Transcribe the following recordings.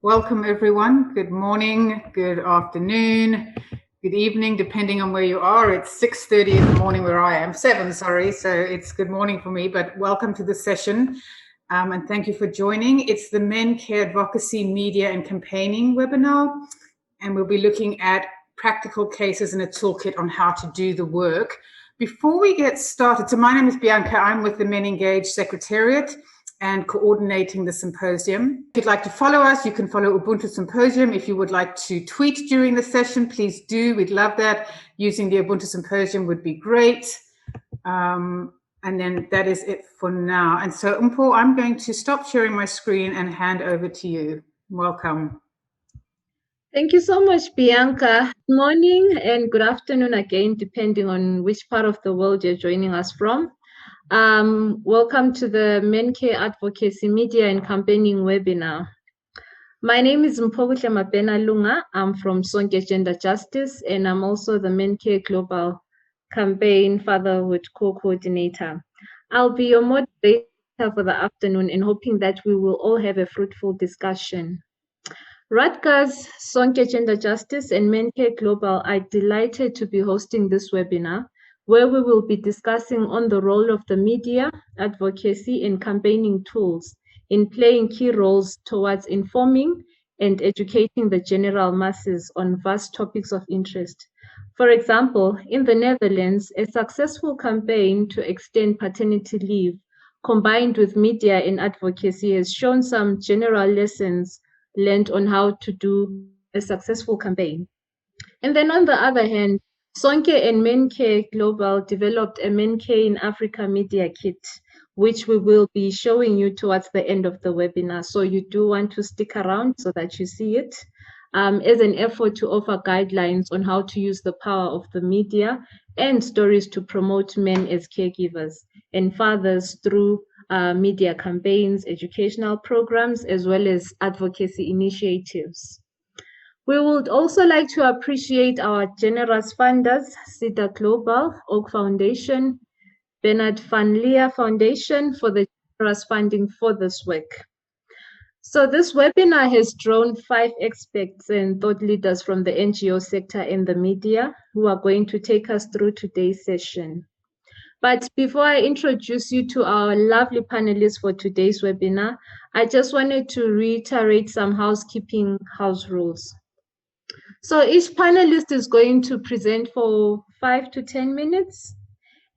Welcome everyone. Good morning, good afternoon, good evening, depending on where you are. It's 6:30 in the morning where I am, 7, sorry. So it's good morning for me, but welcome to the session. And thank you for joining. It's the MenCare Advocacy Media and Campaigning webinar. And we'll be looking at practical cases and a toolkit on how to do the work. Before we get started, so my name is Bianca. I'm with the MenEngage Secretariat and coordinating the symposium. If you'd like to follow us, you can follow Ubuntu Symposium. If you would like to tweet during the session, please do. We'd love that. Using the Ubuntu Symposium would be great. And then that is it for now. And so, Umpo, I'm going to stop sharing my screen and hand over to you. Welcome. Thank you so much, Bianca. Good morning and good afternoon again, depending on which part of the world you're joining us from. Welcome to the MenCare Advocacy Media and Campaigning webinar. My name is Mphobuhle Mabena Lunga. I'm from Sonke Gender Justice, and I'm also the MenCare Global Campaign Fatherhood Co-Coordinator. I'll be your moderator for the afternoon and hoping that we will all have a fruitful discussion. Rutgers, Sonke Gender Justice, and MenCare Global are delighted to be hosting this webinar, where we will be discussing on the role of the media, advocacy, and campaigning tools in playing key roles towards informing and educating the general masses on vast topics of interest. For example, in the Netherlands, a successful campaign to extend paternity leave combined with media and advocacy has shown some general lessons learned on how to do a successful campaign. And then on the other hand, Sonke and MenCare Global developed a MenCare Africa Media Kit, which we will be showing you towards the end of the webinar. So you do want to stick around so that you see it as an effort to offer guidelines on how to use the power of the media and stories to promote men as caregivers and fathers through media campaigns, educational programs, as well as advocacy initiatives. We would also like to appreciate our generous funders, CEDA Global, Oak Foundation, Bernard Van Leer Foundation for the generous funding for this work. So this webinar has drawn 5 experts and thought leaders from the NGO sector and the media who are going to take us through today's session. But before I introduce you to our lovely panelists for today's webinar, I just wanted to reiterate some housekeeping house rules. So each panelist is going to present for 5 to 10 minutes,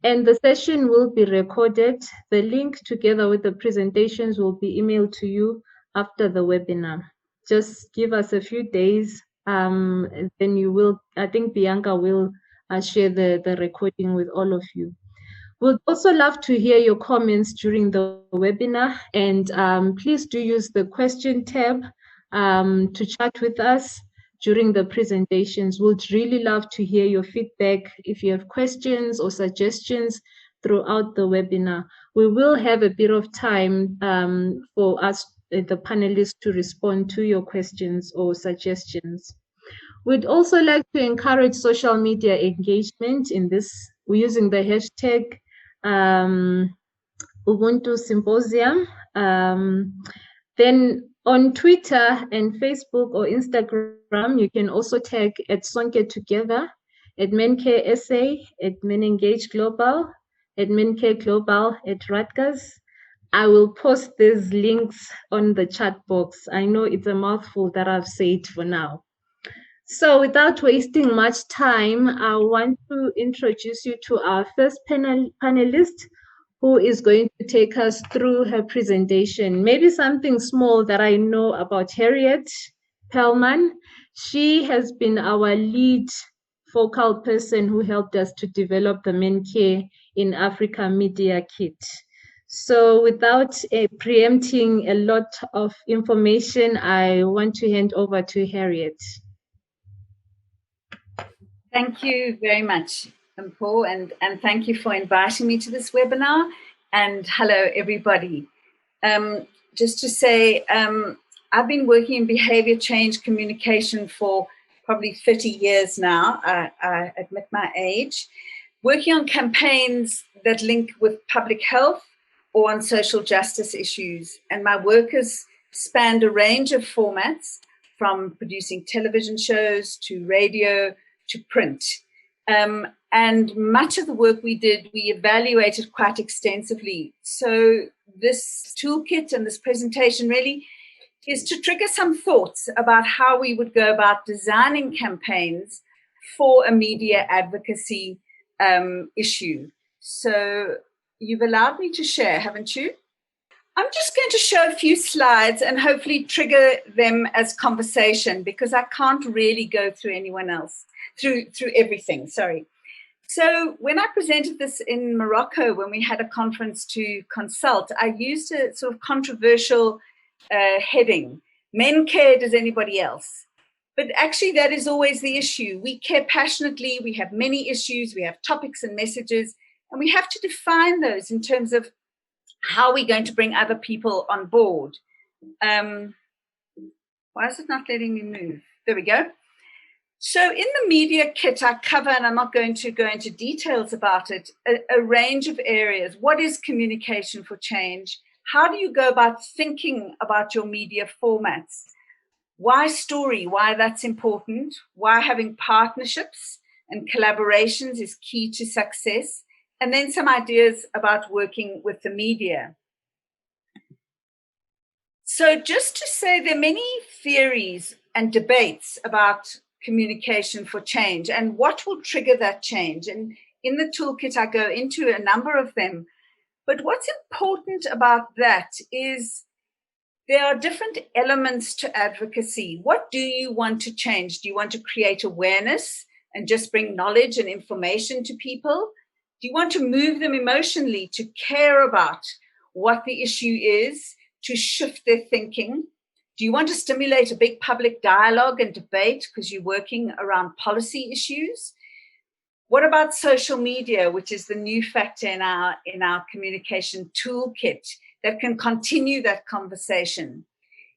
and the session will be recorded. The link together with the presentations will be emailed to you after the webinar. Just give us a few days, and then you will, I think Bianca will share the recording with all of you. We'd also love to hear your comments during the webinar, and please do use the question tab to chat with us during the presentations. We'd really love to hear your feedback if you have questions or suggestions throughout the webinar. We will have a bit of time for us, the panelists, to respond to your questions or suggestions. We'd also like to encourage social media engagement in this. We're using the hashtag Ubuntu Symposium. Then on Twitter and Facebook or Instagram, you can also tag at Sonke Together, at MenCare SA, at MenEngage Global, at MenCare Global, at Rutgers. I will post these links on the chat box. I know it's a mouthful that I've said for now. So without wasting much time, I want to introduce you to our first panelist, who is going to take us through her presentation. Maybe something small that I know about Harriet Pellman. She has been our lead focal person who helped us to develop the MenCare in Africa Media Kit. So without preempting a lot of information, I want to hand over to Harriet. Thank you very much, Mpho, and thank you for inviting me to this webinar. And hello, everybody. Just to say, I've been working in behavior change communication for probably 30 years now. I admit my age. Working on campaigns that link with public health or on social justice issues. And my work has spanned a range of formats, from producing television shows to radio to print. And much of the work we did, we evaluated quite extensively. So this toolkit and this presentation really is to trigger some thoughts about how we would go about designing campaigns for a media advocacy issue. So you've allowed me to share, haven't you? I'm just going to show a few slides and hopefully trigger them as conversation, because I can't really go through through everything, sorry. So when I presented this in Morocco, when we had a conference to consult, I used a sort of controversial heading, men cared as anybody else. But actually that is always the issue. We care passionately, we have many issues, we have topics and messages, and we have to define those in terms of how we're going to bring other people on board. Why is it not letting me move? There we go. So in the media kit, I cover, and I'm not going to go into details about it, a range of areas. What is communication for change? How do you go about thinking about your media formats? Why story? Why that's important? Why having partnerships and collaborations is key to success? And then some ideas about working with the media. So just to say, there are many theories and debates about communication for change and what will trigger that change. And in the toolkit, I go into a number of them. But what's important about that is there are different elements to advocacy. What do you want to change? Do you want to create awareness and just bring knowledge and information to people? Do you want to move them emotionally to care about what the issue is, to shift their thinking? Do you want to stimulate a big public dialogue and debate because you're working around policy issues? What about social media, which is the new factor in our communication toolkit that can continue that conversation?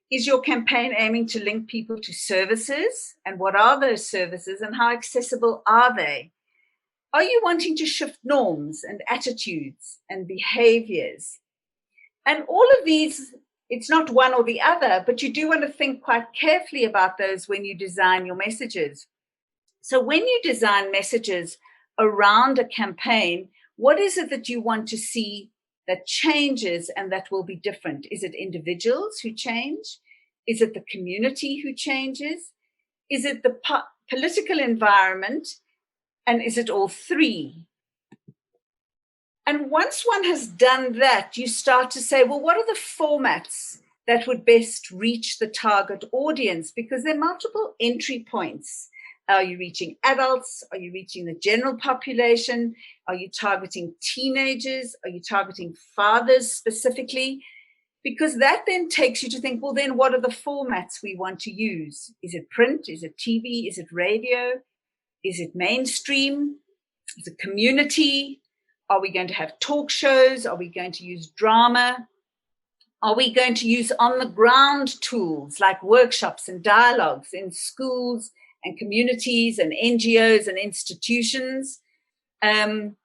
Is your campaign aiming to link people to services? And what are those services and how accessible are they? Are you wanting to shift norms and attitudes and behaviors? And all of these, it's not one or the other, but you do want to think quite carefully about those when you design your messages. So when you design messages around a campaign, what is it that you want to see that changes and that will be different? Is it individuals who change? Is it the community who changes? Is it the political environment? And is it all three? And once one has done that, you start to say, well, what are the formats that would best reach the target audience? Because there are multiple entry points. Are you reaching adults? Are you reaching the general population? Are you targeting teenagers? Are you targeting fathers specifically? Because that then takes you to think, well, then what are the formats we want to use? Is it print? Is it TV? Is it radio? Is it mainstream? Is it community? Are we going to have talk shows? Are we going to use drama? Are we going to use on-the-ground tools like workshops and dialogues in schools and communities and NGOs and institutions? And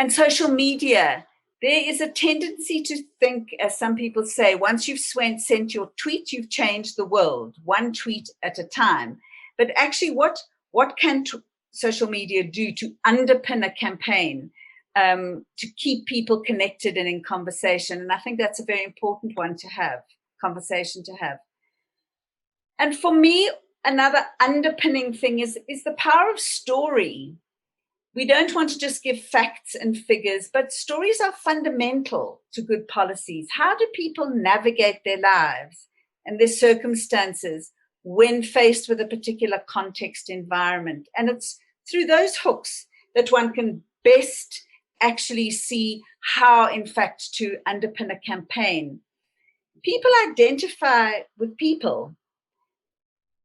social media. There is a tendency to think, as some people say, once you've sent your tweet, you've changed the world, one tweet at a time. But actually, what can social media do to underpin a campaign, to keep people connected and in conversation? And I think that's a very important conversation to have. And for me, another underpinning thing is the power of story. We don't want to just give facts and figures, but stories are fundamental to good policies. How do people navigate their lives and their circumstances when faced with a particular context environment? And it's through those hooks that one can best actually see how, in fact, to underpin a campaign. People identify with people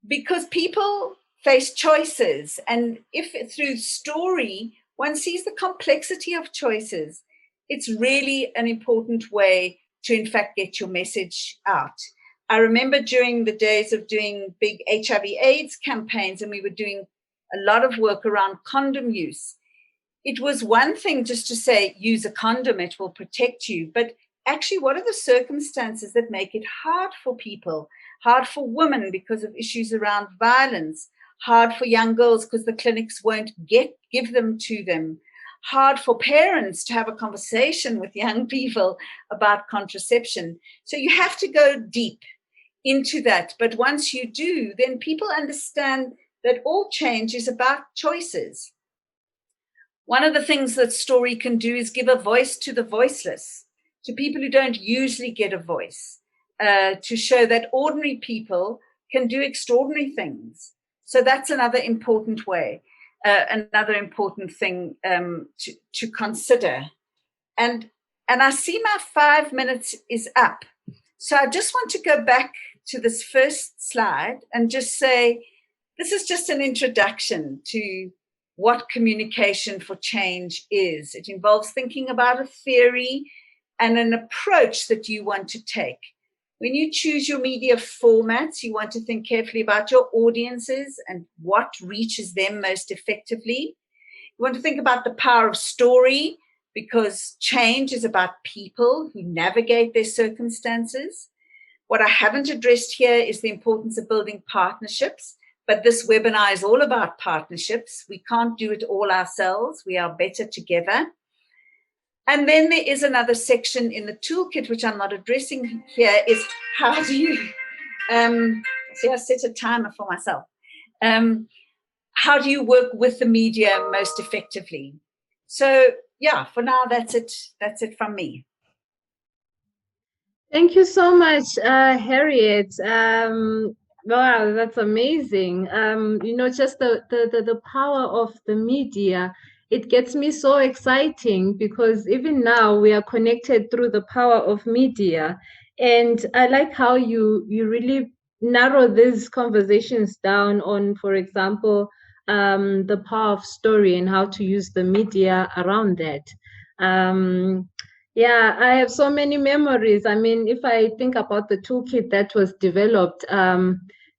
because people face choices. And if through story, one sees the complexity of choices, it's really an important way to, in fact, get your message out. I remember during the days of doing big HIV/AIDS campaigns, and we were doing a lot of work around condom use. It was one thing just to say, use a condom, it will protect you. But actually, what are the circumstances that make it hard for people, hard for women because of issues around violence, hard for young girls because the clinics won't give them to them, hard for parents to have a conversation with young people about contraception. So you have to go deep into that. But once you do, then people understand that all change is about choices. One of the things that story can do is give a voice to the voiceless, to people who don't usually get a voice, to show that ordinary people can do extraordinary things. So that's another important way, another important thing to consider. And I see my 5 minutes is up. So I just want to go back to this first slide and just say, this is just an introduction to what communication for change is. It involves thinking about a theory and an approach that you want to take. When you choose your media formats, you want to think carefully about your audiences and what reaches them most effectively. You want to think about the power of story, because change is about people who navigate their circumstances. What I haven't addressed here is the importance of building partnerships, but this webinar is all about partnerships. We can't do it all ourselves. We are better together. And then there is another section in the toolkit, which I'm not addressing here, is how do you, see, I set a timer for myself. How do you work with the media most effectively? So yeah, for now, that's it. That's it from me. Thank you so much, Harriet. Wow, that's amazing. Just the power of the media. It gets me so exciting because even now we are connected through the power of media. And I like how you really narrow these conversations down on, for example, the power of story and how to use the media around that. Yeah, I have so many memories. I mean, if I think about the toolkit that was developed,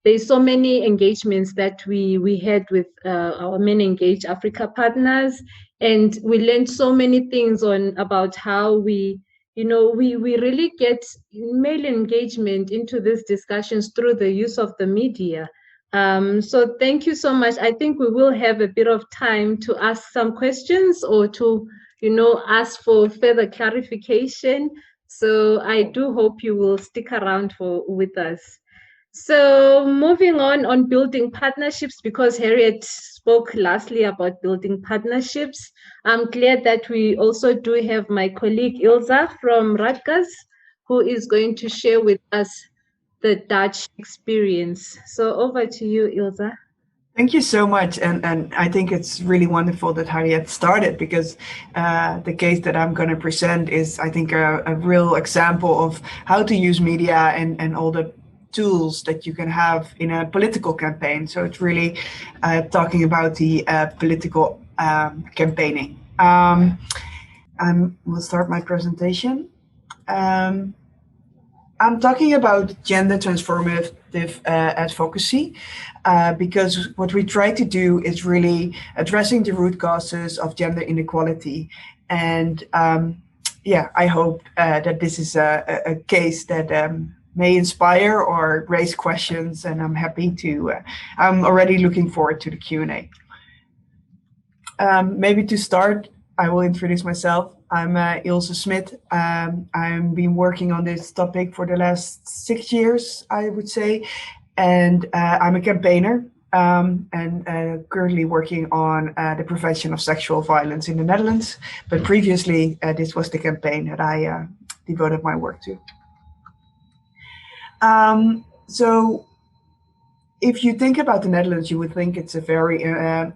there's so many engagements that we had with our MenEngage Africa partners, and we learned so many things about how we really get male engagement into these discussions through the use of the media. So thank you so much. I think we will have a bit of time to ask some questions or to ask for further clarification. So I do hope you will stick around with us. So moving on building partnerships, because Harriet spoke lastly about building partnerships, I'm glad that we also do have my colleague Ilza from Rutgers, who is going to share with us the Dutch experience. So over to you, Ilza. Thank you so much. And I think it's really wonderful that Harriet started, because the case that I'm going to present is, I think, a real example of how to use media and all the tools that you can have in a political campaign. So it's really talking about the political campaigning. We'll start my presentation. I'm talking about gender transformative advocacy, because what we try to do is really addressing the root causes of gender inequality. And I hope that this is a case that may inspire or raise questions, and I'm happy to, I'm already looking forward to the Q&A. Maybe to start, I will introduce myself. I'm Ilse Smit. I've been working on this topic for the last 6 years, I would say. And I'm a campaigner and currently working on the prevention of sexual violence in the Netherlands. But previously, this was the campaign that I devoted my work to. So if you think about the Netherlands, you would think it's a very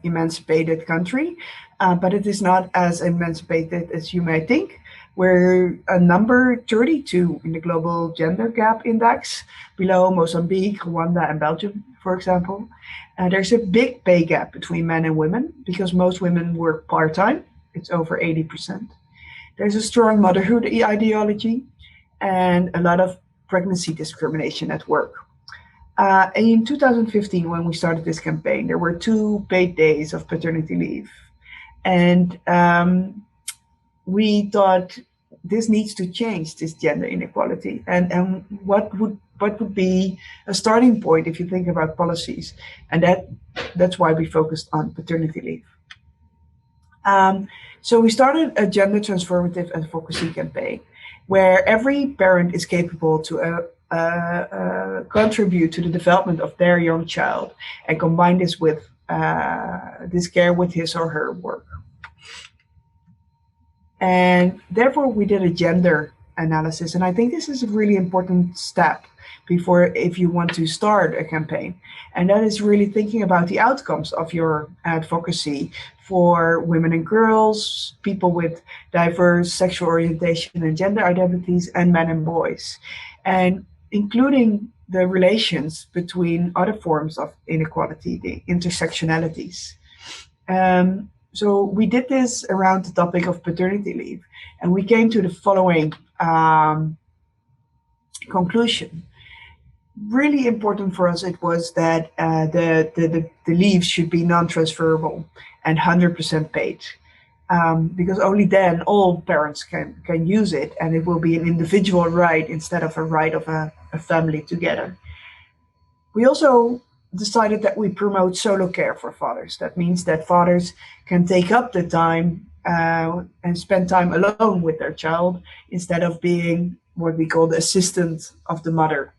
emancipated country, but it is not as emancipated as you may think. We're a number 32 in the Global Gender Gap Index, below Mozambique, Rwanda, and Belgium, for example. There's a big pay gap between men and women because most women work part-time. It's over 80%. There's a strong motherhood ideology and a lot of pregnancy discrimination at work. In 2015, when we started this campaign, there were 2 paid days of paternity leave. And we thought this needs to change, this gender inequality, and what would be a starting point if you think about policies, and that's why we focused on paternity leave. So we started a gender transformative advocacy campaign where every parent is capable to contribute to the development of their young child and combine this with this care with his or her work. And therefore, we did a gender analysis. And I think this is a really important step if you want to start a campaign. And that is really thinking about the outcomes of your advocacy for women and girls, people with diverse sexual orientation and gender identities, and men and boys. And including the relations between other forms of inequality, the intersectionalities. So we did this around the topic of paternity leave, and we came to the following conclusion. Really important for us, it was that the leave should be non-transferable and 100% paid, because only then all parents can use it, and it will be an individual right instead of a right of a family together. We also decided that we promote solo care for fathers. That means that fathers can take up the time and spend time alone with their child instead of being what we call the assistant of the mother.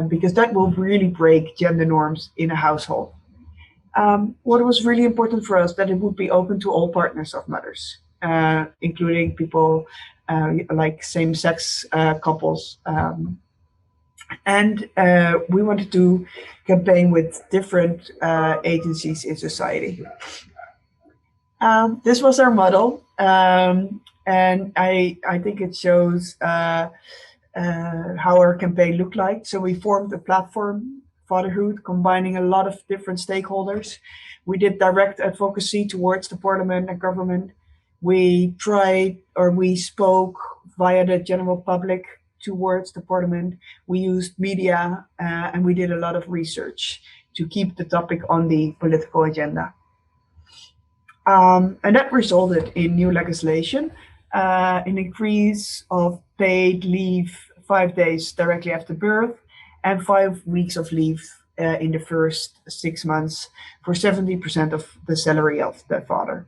Because that will really break gender norms in a household. What was really important for us, that it would be open to all partners of mothers, including people like same-sex couples. And we wanted to campaign with different agencies in society. This was our model, and I think it shows how our campaign looked like. So we formed a platform, Fatherhood, combining a lot of different stakeholders. We did direct advocacy towards the parliament and government. We spoke via the general public towards the parliament. We used media, and we did a lot of research to keep the topic on the political agenda. And that resulted in new legislation, an increase of paid leave 5 days directly after birth, and 5 weeks of leave in the first 6 months for 70% of the salary of the father.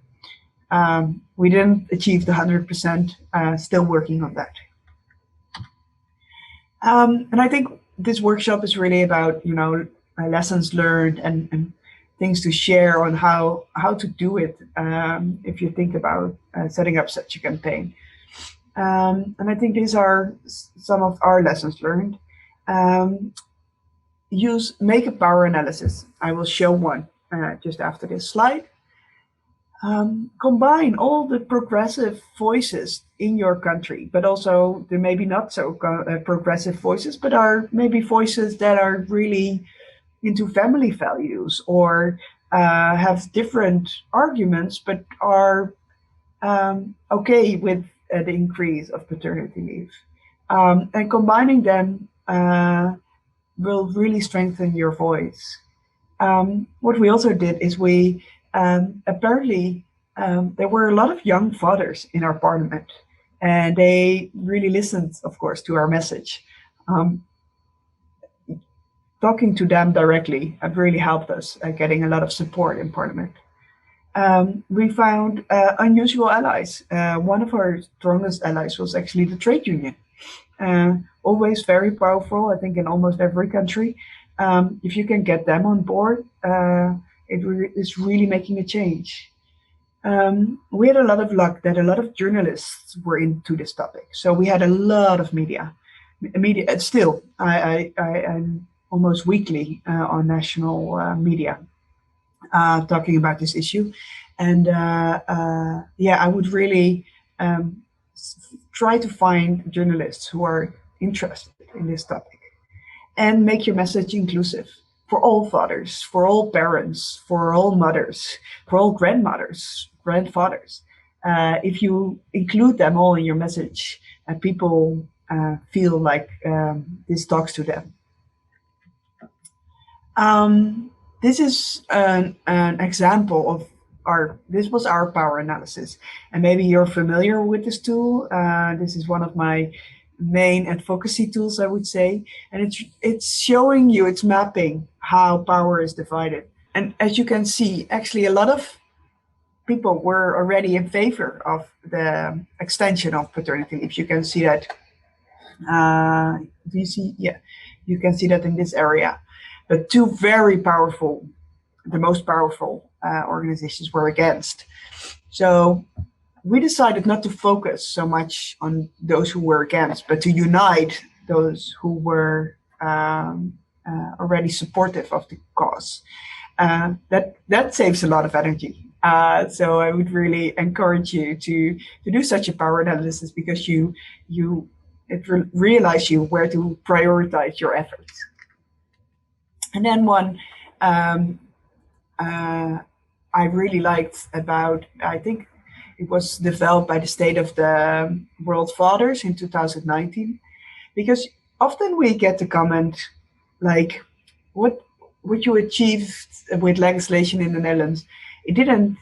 We didn't achieve the 100%, still working on that. And I think this workshop is really about, lessons learned and things to share on how to do it if you think about setting up such a campaign. And I think these are some of our lessons learned. Make a power analysis. I will show one just after this slide. Combine all the progressive voices in your country, but also the maybe not so progressive voices, but are maybe voices that are really into family values or have different arguments, but are okay with the increase of paternity leave. And combining them will really strengthen your voice. What we also did is apparently there were a lot of young fathers in our parliament, and they really listened, of course, to our message. Talking to them directly really helped us getting a lot of support in parliament. We found unusual allies. One of our strongest allies was actually the trade union. Always very powerful, I think, in almost every country. If you can get them on board, it is really making a change. We had a lot of luck that a lot of journalists were into this topic. So we had a lot of media. Still, I'm almost weekly on national media talking about this issue. And I would really try to find journalists who are interested in this topic and make your message inclusive for all fathers, for all parents, for all mothers, for all grandmothers, grandfathers. If you include them all in your message, people feel like this talks to them. This is an example of our power analysis. And maybe you're familiar with this tool. This is one of my main advocacy tools, I would say. And it's showing you, it's mapping how power is divided. And as you can see, actually a lot of people were already in favor of the extension of paternity leave. You can see that. Do you see? Yeah, you can see that in this area. But two very powerful, the most powerful organizations were against. So we decided not to focus so much on those who were against, but to unite those who were already supportive of the cause. That saves a lot of energy. So I would really encourage you to do such a power analysis, because it realize you where to prioritize your efforts. And then one I really liked about, I think it was developed by the State of the World Fathers in 2019, because often we get the comment like, what you achieved with legislation in the Netherlands, it didn't,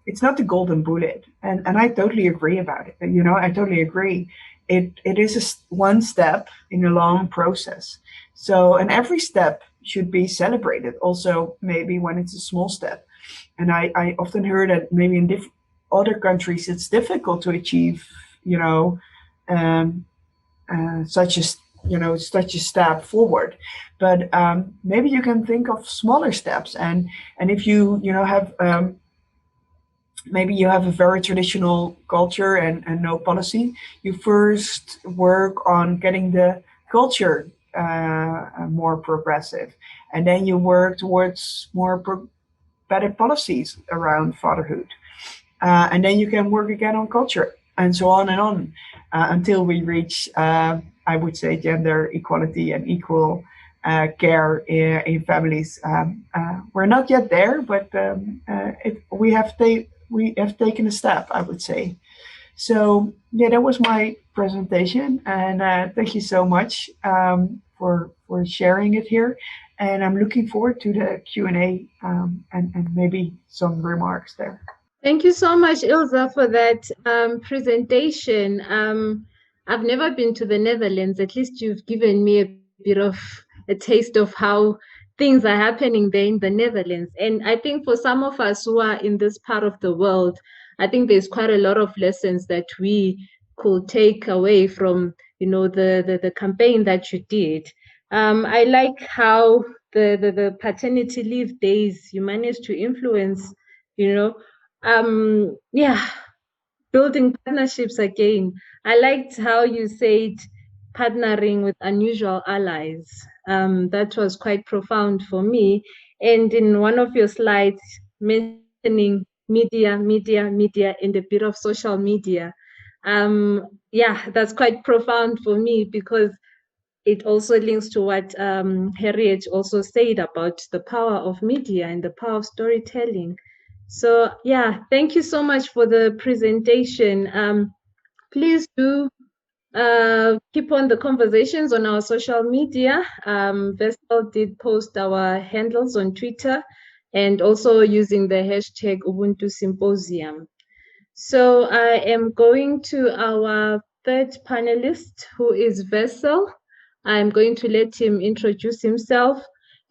it's not the golden bullet. And I totally agree about it. I totally agree. It is one step in a long process. So, and every step should be celebrated, also maybe when it's a small step. And I often heard that maybe in other countries it's difficult to achieve, such a step forward. But maybe you can think of smaller steps, and if you have maybe you have a very traditional culture and no policy, you first work on getting the culture more progressive, and then you work towards better policies around fatherhood, and then you can work again on culture, and so on and on, until we reach, I would say, gender equality and equal care in families. We're not yet there, but we have taken a step, I would say. So yeah, that was my presentation, and thank you so much for sharing it here. And I'm looking forward to the Q&A and maybe some remarks there. Thank you so much, Ilse, for that presentation. I've never been to the Netherlands. At least you've given me a bit of a taste of how things are happening there in the Netherlands. And I think for some of us who are in this part of the world, I think there's quite a lot of lessons that we could take away from, the campaign that you did. I like how the paternity leave days you managed to influence, building partnerships again. I liked how you said partnering with unusual allies. That was quite profound for me. And in one of your slides, mentioning media, and a bit of social media. That's quite profound for me, because it also links to what Harriet also said about the power of media and the power of storytelling. So thank you so much for the presentation. Please do keep on the conversations on our social media. Vestal did post our handles on Twitter, and also using the hashtag Ubuntu Symposium. So I am going to our third panelist, who is Vestal. I'm going to let him introduce himself,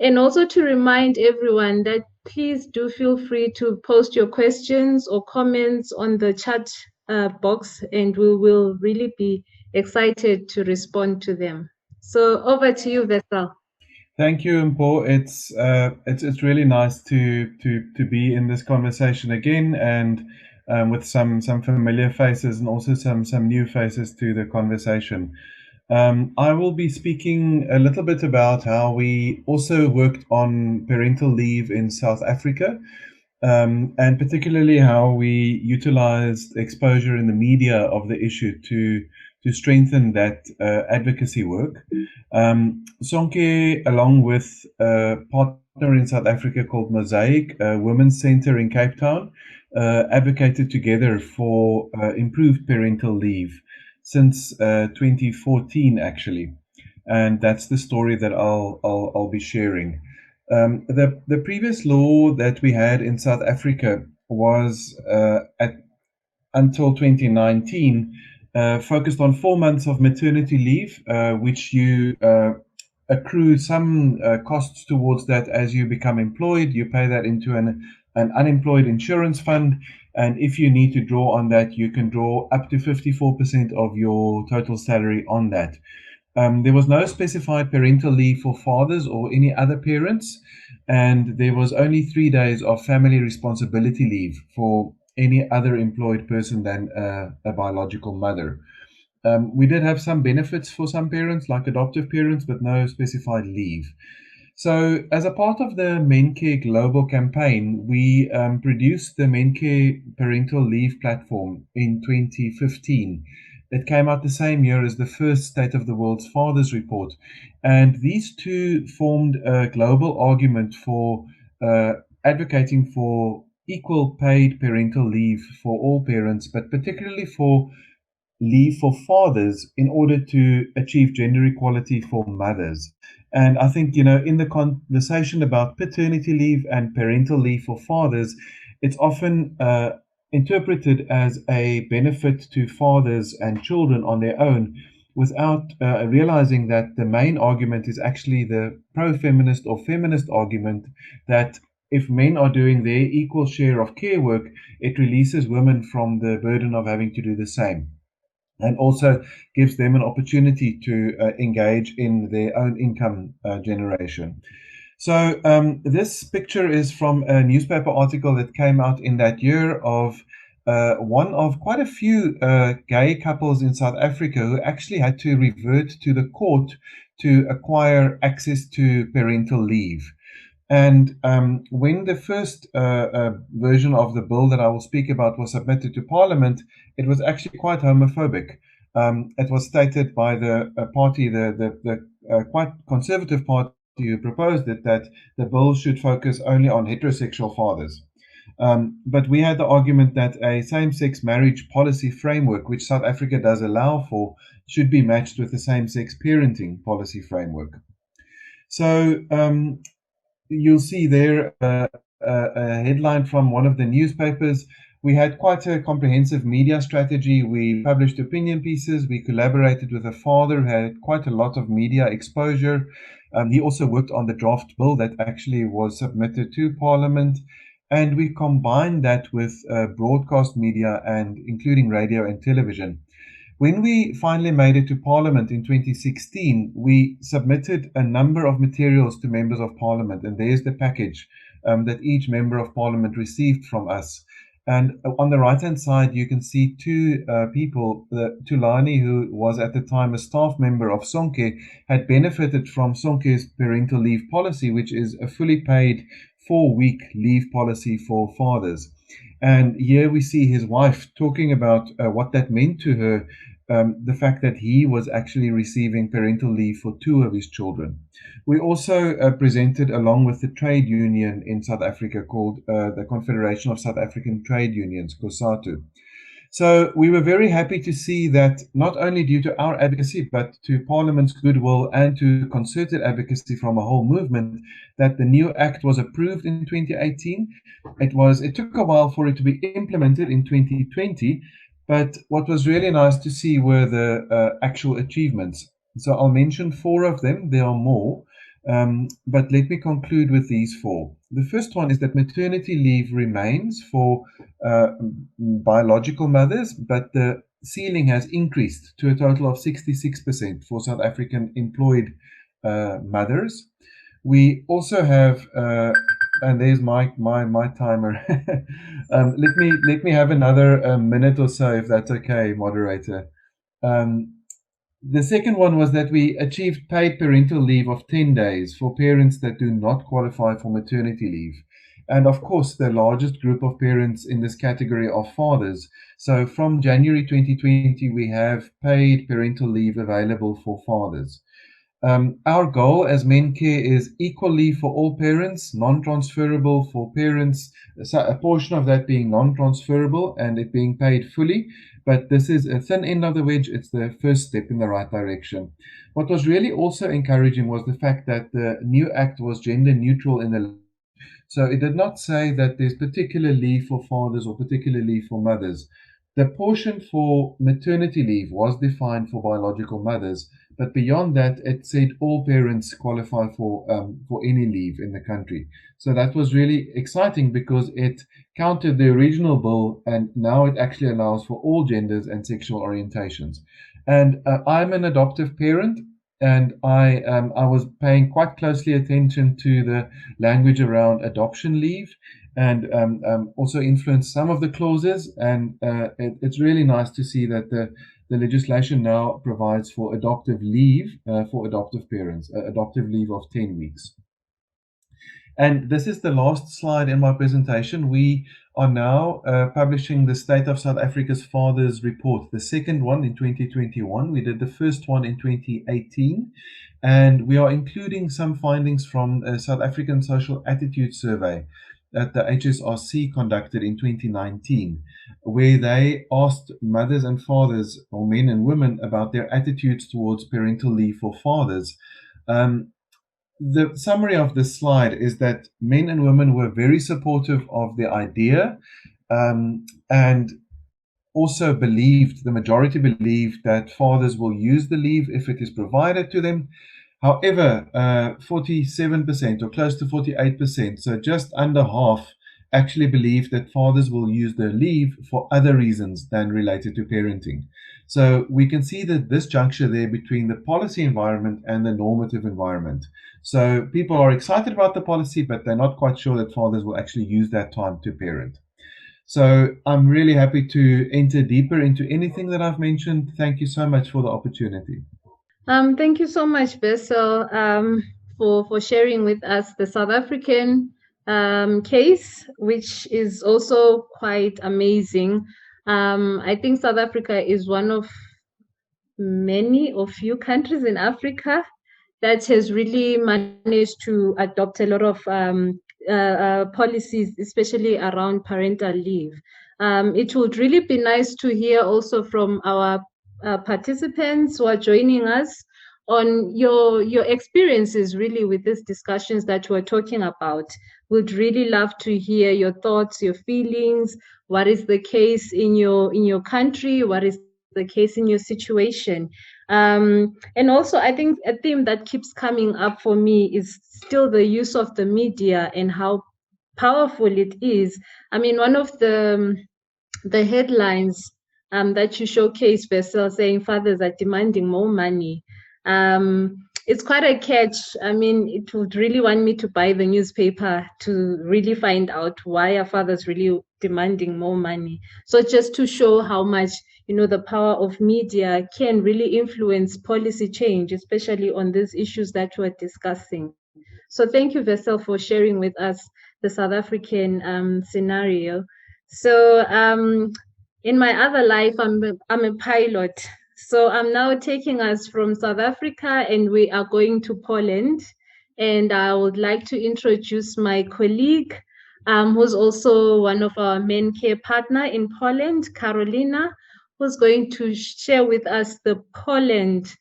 and also to remind everyone that please do feel free to post your questions or comments on the chat box, and we will really be excited to respond to them. So over to you, Vestal. Thank you, Mpo. It's really nice to be in this conversation again, and with some familiar faces and also some new faces to the conversation. I will be speaking a little bit about how we also worked on parental leave in South Africa, and particularly how we utilized exposure in the media of the issue to strengthen that advocacy work. Sonke, along with a partner in South Africa called Mosaic, a women's center in Cape Town, advocated together for improved parental leave since 2014, actually. And that's the story that I'll be sharing. The previous law that we had in South Africa was until 2019 focused on 4 months of maternity leave, which you accrue some costs towards that as you become employed. You pay that into an unemployed insurance fund, and if you need to draw on that, you can draw up to 54% of your total salary on that. There was no specified parental leave for fathers or any other parents, and there was only 3 days of family responsibility leave for any other employed person than a biological mother. We did have some benefits for some parents, like adoptive parents, but no specified leave. So, as a part of the MenCare Global campaign, we produced the MenCare Parental Leave platform in 2015. It came out the same year as the first State of the World's Fathers report. And these two formed a global argument for advocating for equal paid parental leave for all parents, but particularly for leave for fathers in order to achieve gender equality for mothers. And I think, in the conversation about paternity leave and parental leave for fathers, it's often interpreted as a benefit to fathers and children on their own without realizing that the main argument is actually the pro-feminist or feminist argument that if men are doing their equal share of care work, it releases women from the burden of having to do the same, and also gives them an opportunity to engage in their own income generation. So this picture is from a newspaper article that came out in that year of one of quite a few gay couples in South Africa who actually had to revert to the court to acquire access to parental leave. And when the first version of the bill that I will speak about was submitted to Parliament, it was actually quite homophobic. It was stated by the party, the quite conservative party who proposed it, that the bill should focus only on heterosexual fathers. But we had the argument that a same-sex marriage policy framework, which South Africa does allow for, should be matched with the same-sex parenting policy framework. So you'll see there a headline from one of the newspapers. We had quite a comprehensive media strategy. We published opinion pieces. We collaborated with a father who had quite a lot of media exposure. He also worked on the draft bill that actually was submitted to Parliament. And we combined that with broadcast media, and including radio and television. When we finally made it to Parliament in 2016, we submitted a number of materials to members of Parliament, and there's the package that each member of Parliament received from us. And on the right-hand side, you can see two people. Tulani, who was at the time a staff member of Sonke, had benefited from Sonke's parental leave policy, which is a fully paid 4-week leave policy for fathers. And here we see his wife talking about what that meant to her, the fact that he was actually receiving parental leave for 2 of his children. We also presented along with the trade union in South Africa called the Confederation of South African Trade Unions, COSATU. So we were very happy to see that not only due to our advocacy, but to Parliament's goodwill and to concerted advocacy from a whole movement, that the new act was approved in 2018. It took a while for it to be implemented in 2020, but what was really nice to see were the actual achievements. So I'll mention 4 of them. There are more, but let me conclude with these 4. The first one is that maternity leave remains for biological mothers, but the ceiling has increased to a total of 66% for South African employed mothers. We also have, and there's my timer. Let me have another minute or so, if that's okay, moderator. The second one was that we achieved paid parental leave of 10 days for parents that do not qualify for maternity leave. And of course, the largest group of parents in this category are fathers. So from January 2020, we have paid parental leave available for fathers. Our goal as MenCare is equal leave for all parents, non-transferable for parents, so a portion of that being non-transferable and it being paid fully. But this is a thin end of the wedge. It's the first step in the right direction. What was really also encouraging was the fact that the new act was gender neutral in the So it did not say that there's particular leave for fathers or particular leave for mothers. The portion for maternity leave was defined for biological mothers, but beyond that, it said all parents qualify for any leave in the country. So that was really exciting because it countered the original bill, and now it actually allows for all genders and sexual orientations. And I'm an adoptive parent, and I was paying quite closely attention to the language around adoption leave, and also influenced some of the clauses. And it's really nice to see that the legislation now provides for adoptive leave for adoptive parents, adoptive leave of 10 weeks. And this is the last slide in my presentation. We are now publishing the State of South Africa's Fathers Report, the second one in 2021. We did the first one in 2018. And we are including some findings from a South African Social Attitude Survey that the HSRC conducted in 2019, where they asked mothers and fathers, or men and women, about their attitudes towards parental leave for fathers. The summary of this slide is that men and women were very supportive of the idea, and also the majority believed that fathers will use the leave if it is provided to them. However, 47% or close to 48%, so just under half, actually believe that fathers will use their leave for other reasons than related to parenting. So we can see that this juncture there between the policy environment and the normative environment. So people are excited about the policy, but they're not quite sure that fathers will actually use that time to parent. So I'm really happy to enter deeper into anything that I've mentioned. Thank you so much for the opportunity. Thank you so much, Bessel, for sharing with us the South African case, which is also quite amazing. I think South Africa is one of many or few countries in Africa that has really managed to adopt a lot of policies, especially around parental leave. It would really be nice to hear also from our participants who are joining us on your experiences really with these discussions that we're talking about. We'd really love to hear your thoughts, your feelings. What is the case in your country? What is the case in your situation? And also, I think a theme that keeps coming up for me is still the use of the media and how powerful it is. I mean, one of the headlines that you showcase, Bessel, saying fathers are demanding more money. It's quite a catch. I mean, it would really want me to buy the newspaper to really find out why are fathers really demanding more money. So just to show how much, the power of media can really influence policy change, especially on these issues that we're discussing. So thank you, Bessel, for sharing with us the South African scenario. So in my other life, I'm a pilot. So I'm now taking us from South Africa and we are going to Poland. And I would like to introduce my colleague, who's also one of our MenCare partner in Poland, Carolina, who's going to share with us the Poland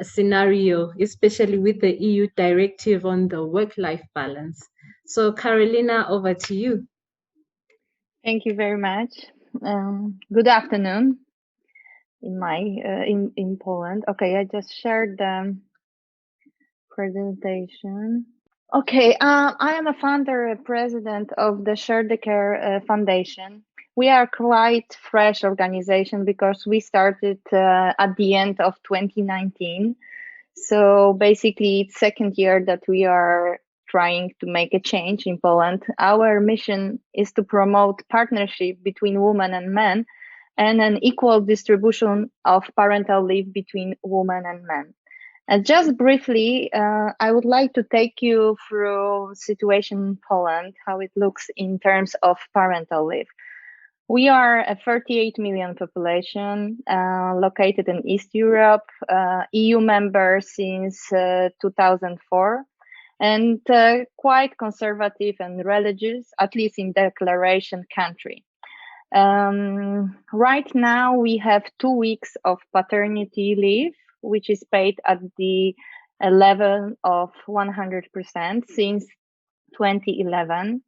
scenario, especially with the EU directive on the work-life balance. So Carolina, over to you. Thank you very much. Good afternoon in Poland. Okay, I just shared the presentation. Okay, I am a founder and president of the Share the Care Foundation. We are quite fresh organization because we started at the end of 2019. So basically, it's second year that we are trying to make a change in Poland. Our mission is to promote partnership between women and men and an equal distribution of parental leave between women and men. And just briefly, I would like to take you through situation in Poland, how it looks in terms of parental leave. We are a 38 million population located in East Europe, EU member since 2004, and quite conservative and religious, at least in declaration country. Right now, we have 2 weeks of paternity leave, which is paid at the level of 100% since 2011.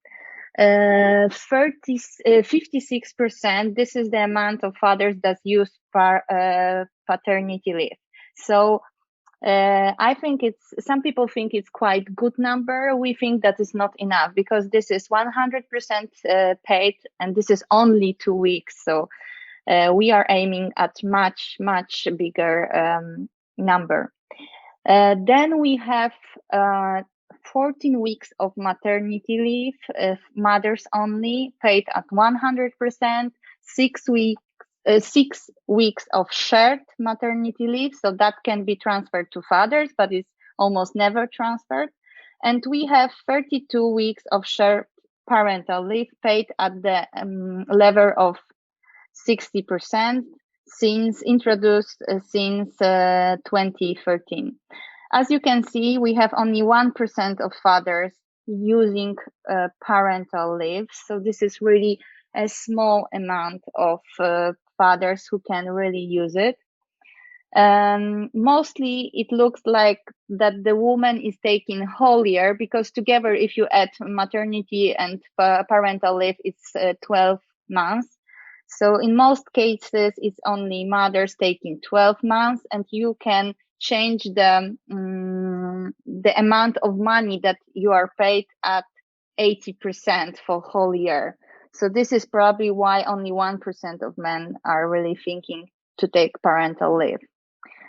56%, this is the amount of fathers that use paternity leave. So I think some people think it's quite good number. We think that is not enough, because this is 100% paid, and this is only 2 weeks. So we are aiming at much bigger number. Then we have 14 weeks of maternity leave, mothers only, paid at 100%, 6 weeks of shared maternity leave, so that can be transferred to fathers, but it's almost never transferred. And we have 32 weeks of shared parental leave, paid at the level of 60%, since introduced since 2013. As you can see, we have only 1% of fathers using parental leave. So this is really a small amount of fathers who can really use it. Mostly it looks like that the woman is taking whole year, because together, if you add maternity and parental leave, it's 12 months. So in most cases, it's only mothers taking 12 months, and you can change the amount of money that you are paid at 80% for whole year. So this is probably why only 1% of men are really thinking to take parental leave.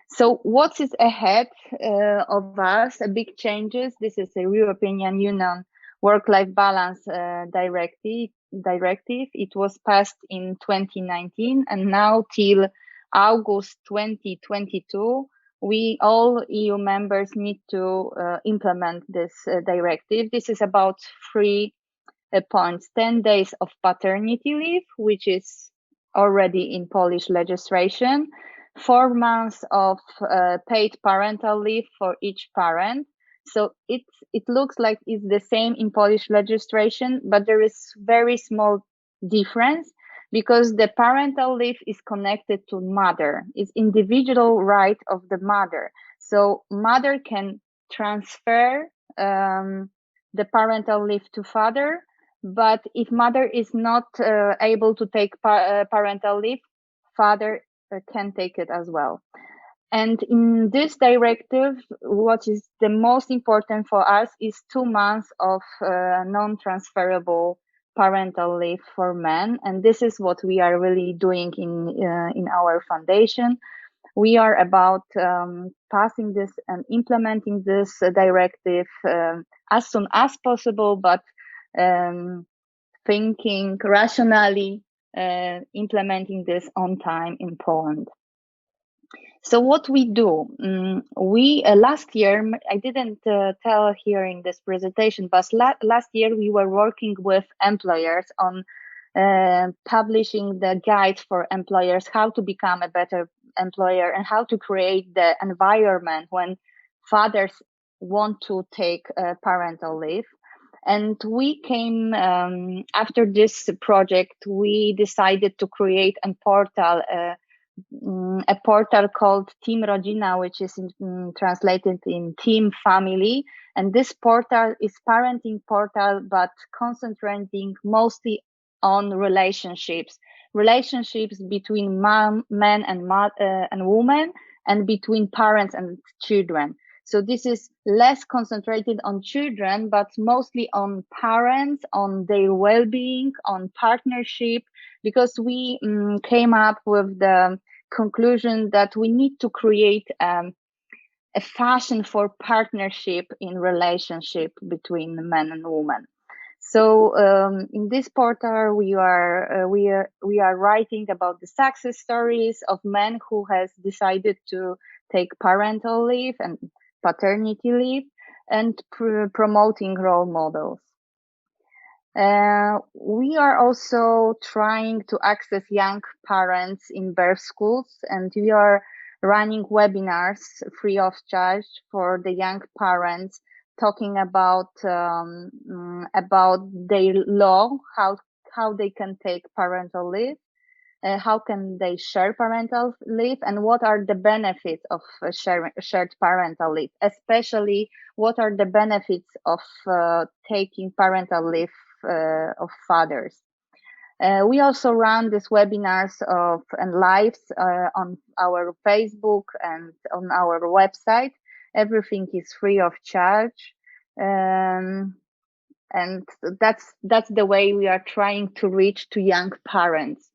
So what is ahead of us? Big changes. This is a European Union work-life balance directive. It was passed in 2019, and now till August 2022, we all EU members need to implement this directive. This is about 3 points: 10 days of paternity leave, which is already in Polish legislation, 4 months of paid parental leave for each parent. So it looks like it's the same in Polish legislation, but there is very small difference, because the parental leave is connected to mother. It's individual right of the mother. So mother can transfer the parental leave to father, but if mother is not able to take parental leave, father can take it as well. And in this directive, what is the most important for us is 2 months of non-transferable parental leave for men. And this is what we are really doing in our foundation. We are about passing this and implementing this directive as soon as possible, but thinking rationally, implementing this on time in Poland. So what we do, we last year, I didn't tell here in this presentation, but last year we were working with employers on publishing the guide for employers, how to become a better employer and how to create the environment when fathers want to take parental leave. And we came, after this project, we decided to create a portal called Team Rodzina, which is translated in Team Family. And this portal is parenting portal, but concentrating mostly on relationships between men and women, and between parents and children. So this is less concentrated on children, but mostly on parents, on their well-being, on partnership, because we came up with the conclusion that we need to create a fashion for partnership in relationship between men and women. So in this portal, we are writing about the success stories of men who has decided to take parental leave and paternity leave, and promoting role models. We are also trying to access young parents in birth schools, and we are running webinars free of charge for the young parents, talking about their law, how they can take parental leave. how can they share parental leave, and what are the benefits of shared parental leave, especially what are the benefits of taking parental leave of fathers. We also run these webinars and lives on our Facebook and on our website. Everything is free of charge. And that's the way we are trying to reach to young parents.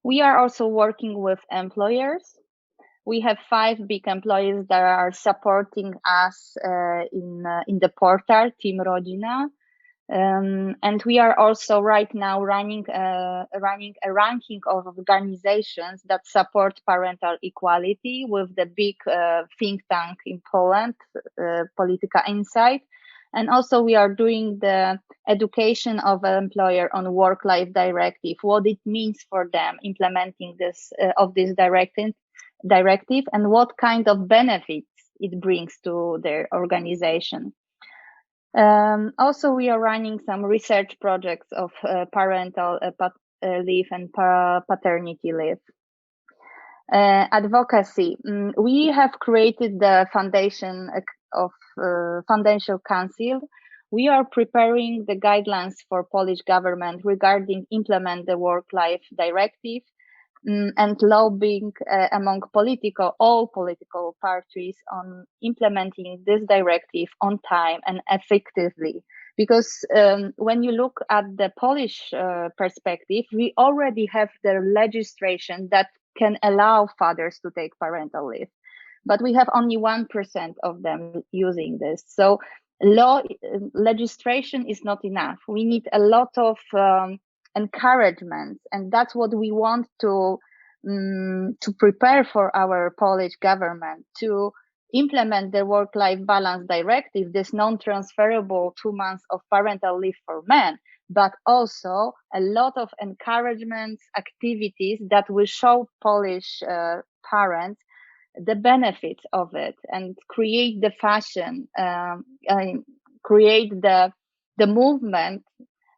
We are also working with employers. We have 5 big employers that are supporting us in the portal Team Rodzina. And we are also right now running a ranking of organizations that support parental equality with the big think tank in Poland, Polityka Insight. And also we are doing the education of an employer on work-life directive, what it means for them implementing this directive, and what kind of benefits it brings to their organization. Also, we are running some research projects of parental leave and paternity leave. Advocacy. We have created the foundation of Foundation Council. We are preparing the guidelines for Polish government regarding implement the work-life directive and lobbying among all political parties on implementing this directive on time and effectively. Because when you look at the Polish perspective, we already have the legislation that can allow fathers to take parental leave, but we have only 1% of them using this. So legislation is not enough. We need a lot of encouragement, and that's what we want to prepare for our Polish government to implement the work-life balance directive, this non-transferable 2 months of parental leave for men, but also a lot of encouragement activities that will show Polish parents the benefits of it and create the fashion, create the movement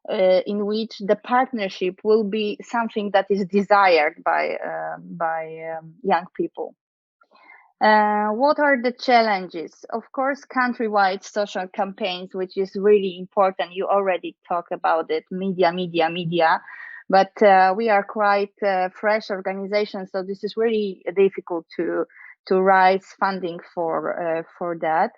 in which the partnership will be something that is desired by young people. What are the challenges? Of course, countrywide social campaigns, which is really important. You already talked about it, media. But we are quite fresh organization, so this is really difficult to raise funding for that.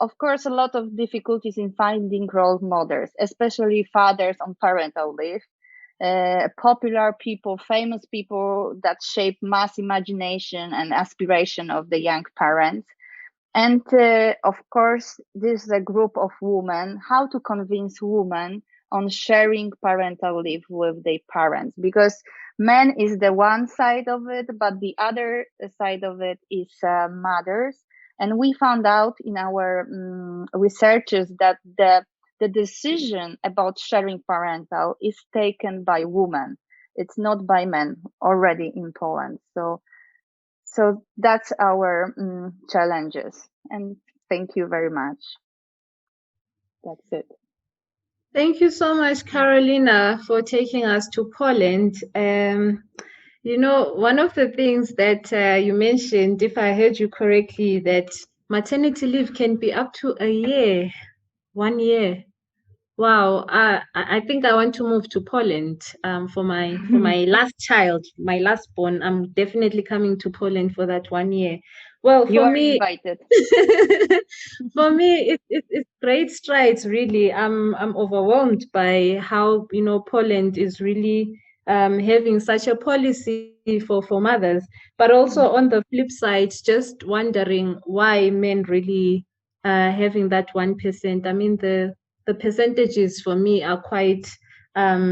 Of course, a lot of difficulties in finding role models, especially fathers on parental leave. Popular people, famous people that shape mass imagination and aspiration of the young parents. And of course, this is a group of women, how to convince women on sharing parental leave with their parents, because men is the one side of it, but the other side of it is mothers. And we found out in our researches that the decision about sharing parental is taken by women. It's not by men already in Poland. So that's our challenges. And thank you very much. That's it. Thank you so much, Carolina, for taking us to Poland. You know, one of the things that you mentioned, if I heard you correctly, that maternity leave can be up to a year, 1 year. Wow, I think I want to move to Poland for my last child, my last born. I'm definitely coming to Poland for that 1 year. Well, for you are me, invited. For me, it's great strides. Really, I'm overwhelmed by how Poland is really having such a policy for mothers, but also on the flip side, just wondering why men really having that 1%. I mean, the percentages for me are quite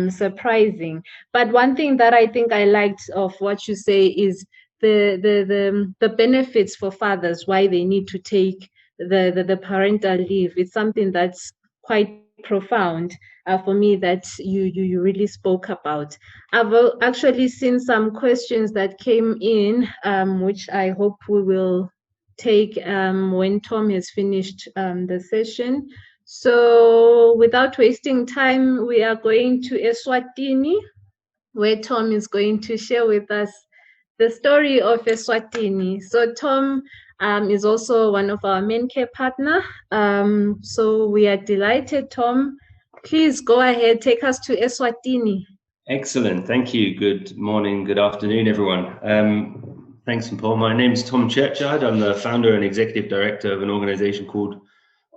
surprising. But one thing that I think I liked of what you say is the benefits for fathers, why they need to take the parental leave. It's something that's quite profound for me that you really spoke about. I've actually seen some questions that came in, which I hope we will take when Tom has finished the session. So without wasting time, we are going to Eswatini. where Tom is going to share with us the story of Eswatini. So Tom is also one of our MenCare partner. So we are delighted, Tom. Please go ahead, take us to Eswatini. Excellent, thank you. Good morning, good afternoon, everyone. Thanks, Paul. My name is Tom Churchyard. I'm the founder and executive director of an organization called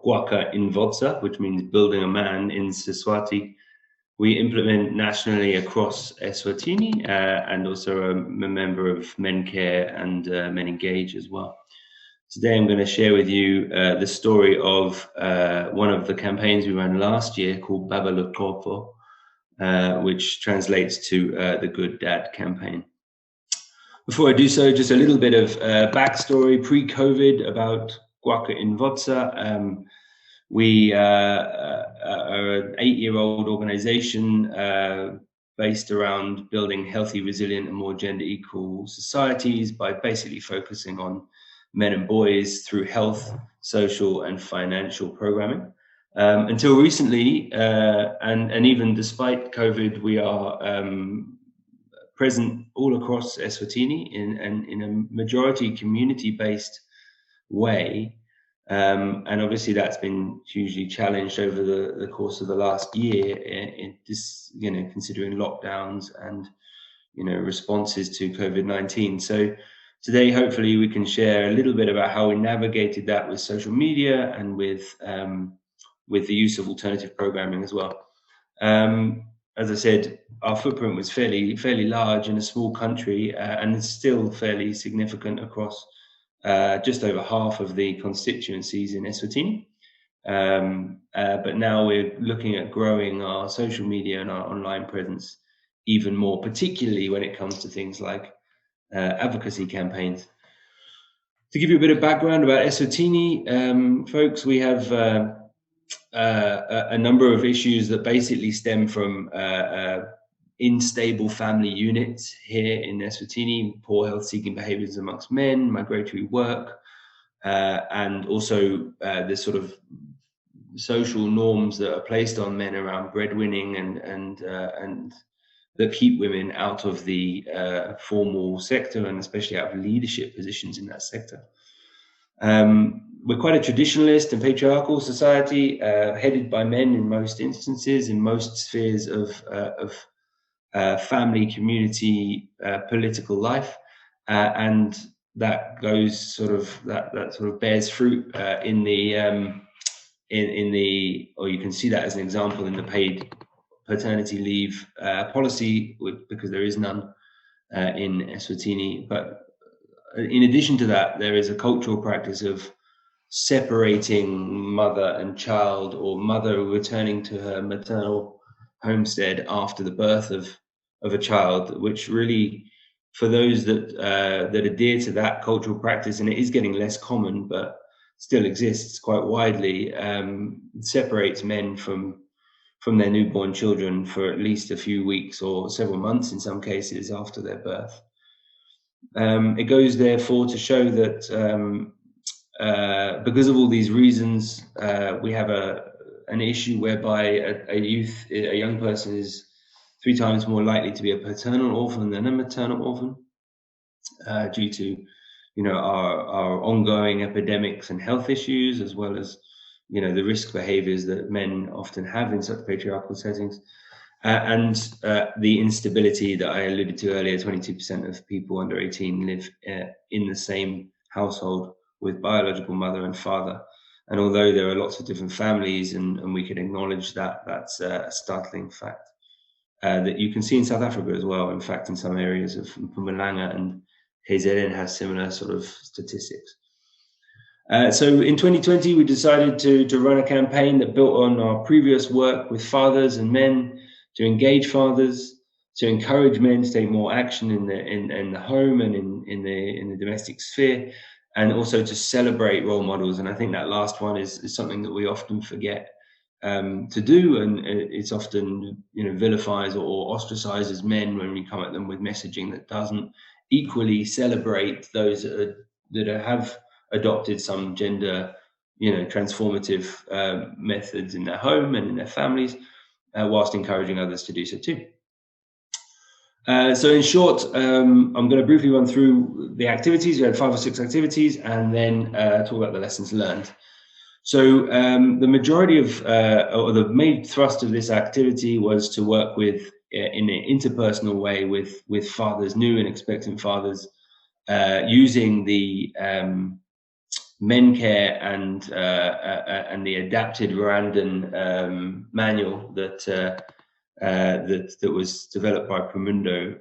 Gwaka Invotsa, which means building a man in Siswati. We implement nationally across Eswatini and also a member of MenCare and MenEngage as well. Today I'm going to share with you the story of one of the campaigns we ran last year called Baba Lutopo, which translates to the Good Dad campaign. Before I do so, just a little bit of backstory pre-COVID about Gwaka Invotsa. We are an 8-year-old organization based around building healthy, resilient, and more gender equal societies by basically focusing on men and boys through health, social, and financial programming. Until recently, and even despite COVID, we are present all across Eswatini in a majority community-based way. And obviously that's been hugely challenged over the course of the last year, considering lockdowns and, responses to COVID-19. So today, hopefully we can share a little bit about how we navigated that with social media and with the use of alternative programming as well. As I said, our footprint was fairly large in a small country, and it's still fairly significant across just over half of the constituencies in Eswatini. But now we're looking at growing our social media and our online presence even more, particularly when it comes to things like advocacy campaigns. To give you a bit of background about Eswatini, folks, we have a number of issues that basically stem from unstable family units here in Eswatini, poor health-seeking behaviours amongst men, migratory work, and also the sort of social norms that are placed on men around breadwinning and that keep women out of the formal sector and especially out of leadership positions in that sector. We're quite a traditionalist and patriarchal society, headed by men in most instances, in most spheres of family, community, political life, and that goes sort of bears fruit in the or you can see that as an example in the paid paternity leave policy, because there is none in Eswatini. But in addition to that, there is a cultural practice of separating mother and child, or mother returning to her maternal homestead after the birth of a child, which really, for those that adhere to that cultural practice, and it is getting less common, but still exists quite widely, separates men from their newborn children for at least a few weeks or several months in some cases after their birth. It goes therefore to show that because of all these reasons, we have an issue whereby a young person is 3 times more likely to be a paternal orphan than a maternal orphan, due to our ongoing epidemics and health issues, as well as the risk behaviors that men often have in such patriarchal settings, and the instability that I alluded to earlier. 22% of people under 18 live in the same household with biological mother and father. And although there are lots of different families, and we can acknowledge that, that's a startling fact that you can see in South Africa as well. In fact, in some areas of Mpumalanga and KZN has similar sort of statistics. So in 2020, we decided to run a campaign that built on our previous work with fathers and men, to engage fathers, to encourage men to take more action in the home and in the domestic sphere, and also to celebrate role models. And I think that last one is something that we often forget to do, and it's often vilifies or ostracizes men when we come at them with messaging that doesn't equally celebrate those that have adopted some gender transformative methods in their home and in their families, whilst encouraging others to do so too. So in short, I'm going to briefly run through the activities. We had 5 or 6 activities, and then talk about the lessons learned. So the majority of, or the main thrust of this activity was to work with, in an interpersonal way, with fathers, new and expectant fathers, using the MenCare and the adapted Rwandan manual that was developed by Promundo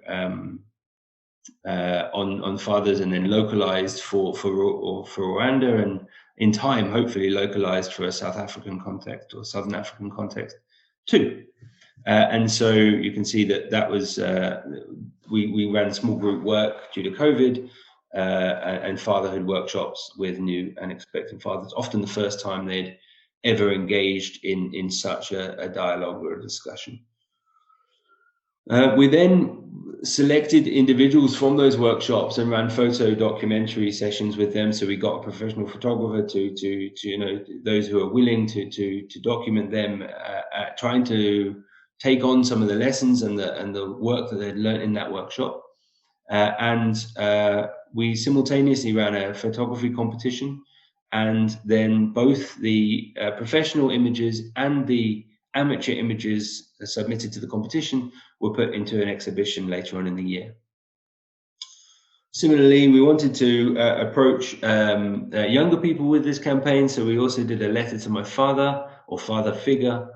on fathers, and then localized for Rwanda, and in time hopefully localized for a South African context or Southern African context too. And so you can see that was we ran small group work due to COVID, and fatherhood workshops with new and expectant fathers, often the first time they'd ever engaged in such a dialogue or a discussion. We then selected individuals from those workshops and ran photo documentary sessions with them. So we got a professional photographer to those who are willing to document them, trying to take on some of the lessons and the work that they'd learned in that workshop. And we simultaneously ran a photography competition, and then both the professional images and the amateur images submitted to the competition were put into an exhibition later on in the year. Similarly, we wanted to approach younger people with this campaign, so we also did a letter to my father or father figure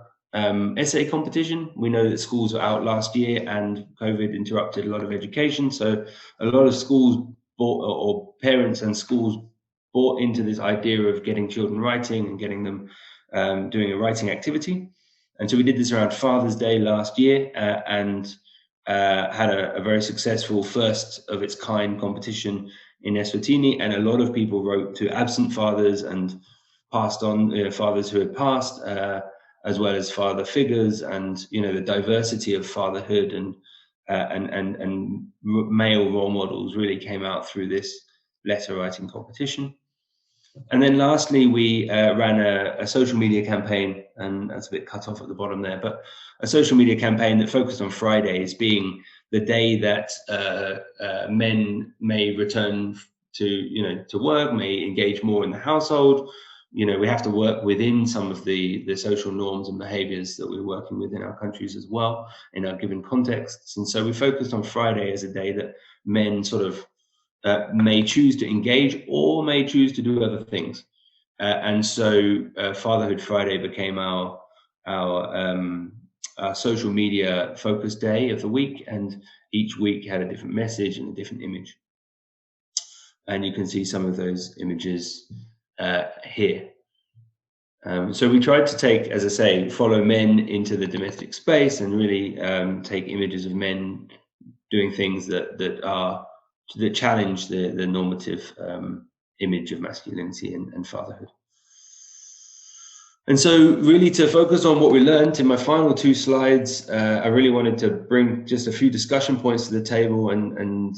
essay competition. We know that schools were out last year and COVID interrupted a lot of education, so a lot of schools or parents and schools bought into this idea of getting children writing and getting them doing a writing activity. And so we did this around Father's Day last year, and had a very successful first of its kind competition in Eswatini, and a lot of people wrote to absent fathers and passed on fathers who had passed, as well as father figures, and the diversity of fatherhood and male role models really came out through this letter writing competition. And then lastly, we ran a social media campaign, and that's a bit cut off at the bottom there, but a social media campaign that focused on Fridays being the day that men may return to work, may engage more in the household. We have to work within some of the social norms and behaviors that we're working with in our countries as well, in our given contexts. And so we focused on Friday as a day that men sort of may choose to engage or may choose to do other things. And so Fatherhood Friday became our social media focus day of the week, and each week had a different message and a different image. And you can see some of those images here. So we tried to take, as I say, follow men into the domestic space and really take images of men doing things that challenge the normative image of masculinity and fatherhood. And so really to focus on what we learned in my final 2 slides, I really wanted to bring just a few discussion points to the table, and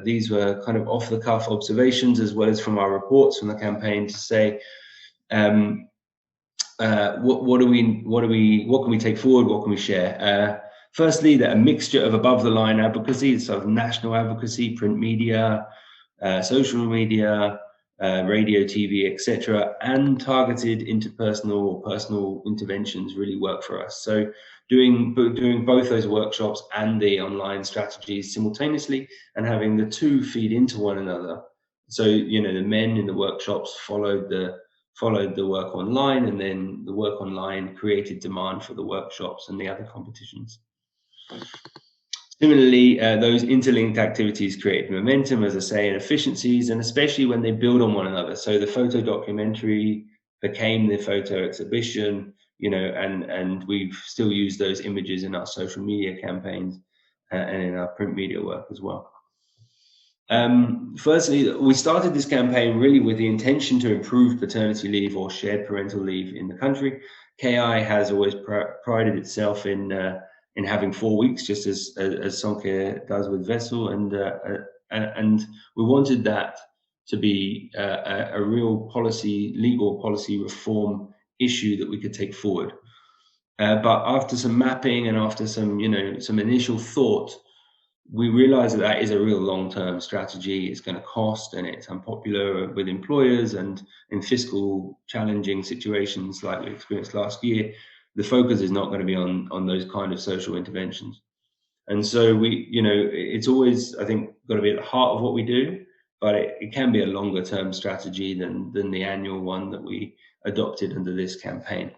these were kind of off the cuff observations as well as from our reports from the campaign to say, what can we take forward, what can we share? Firstly, that a mixture of above-the-line advocacy, so national advocacy, print media, social media, radio, TV, etc., and targeted interpersonal or personal interventions really work for us. So doing both those workshops and the online strategies simultaneously, and having the 2 feed into one another. So the men in the workshops followed the work online, and then the work online created demand for the workshops and the other competitions. Similarly, those interlinked activities create momentum, as I say, and efficiencies, and especially when they build on one another. So the photo documentary became the photo exhibition, and we've still used those images in our social media campaigns and in our print media work as well. Firstly, we started this campaign really with the intention to improve paternity leave or shared parental leave in the country. KI has always prided itself in having 4 weeks, just as Sonke does with Vessel, and we wanted that to be a real legal policy reform issue that we could take forward. But after some mapping and after some initial thought, we realize that that is a real long-term strategy. It's going to cost, and it's unpopular with employers, and in fiscal challenging situations like we experienced last year, the focus is not going to be on those kind of social interventions. And so we, it's always, I think, got to be at the heart of what we do, but it can be a longer term strategy than the annual one that we adopted under this campaign.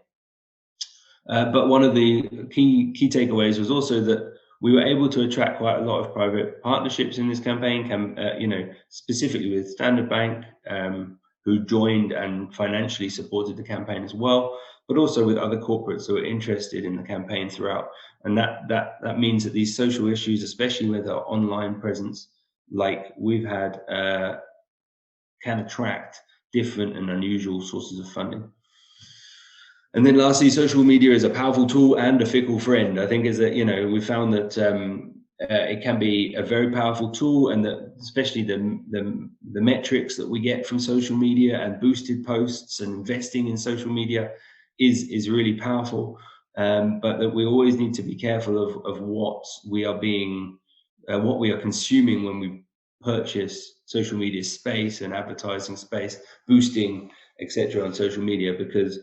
But one of the key takeaways was also that we were able to attract quite a lot of private partnerships in this campaign, specifically with Standard Bank, who joined and financially supported the campaign as well, but also with other corporates who are interested in the campaign throughout. And that means that these social issues, especially with our online presence, like we've had, can attract different and unusual sources of funding. And then lastly, social media is a powerful tool and a fickle friend. I think is that, we found that it can be a very powerful tool, and that especially the metrics that we get from social media and boosted posts and investing in social media is really powerful. But that we always need to be careful of what we are consuming when we purchase social media space and advertising space, boosting, etc. on social media, because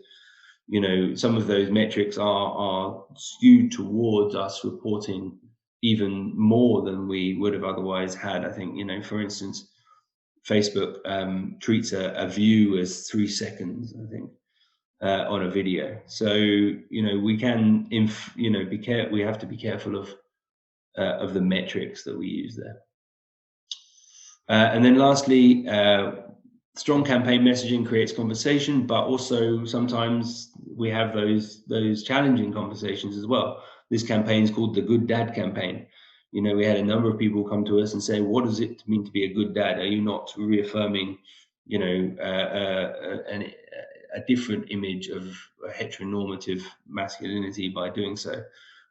some of those metrics are skewed towards us reporting even more than we would have otherwise had. I think, for instance, Facebook treats a view as 3 seconds, I think, on a video. So, we can, we have to be careful of the metrics that we use there. And then lastly, strong campaign messaging creates conversation, but also sometimes we have those challenging conversations as well. This campaign is called the Good Dad campaign. We had a number of people come to us and say, what does it mean to be a good dad? Are you not reaffirming, a different image of heteronormative masculinity by doing so?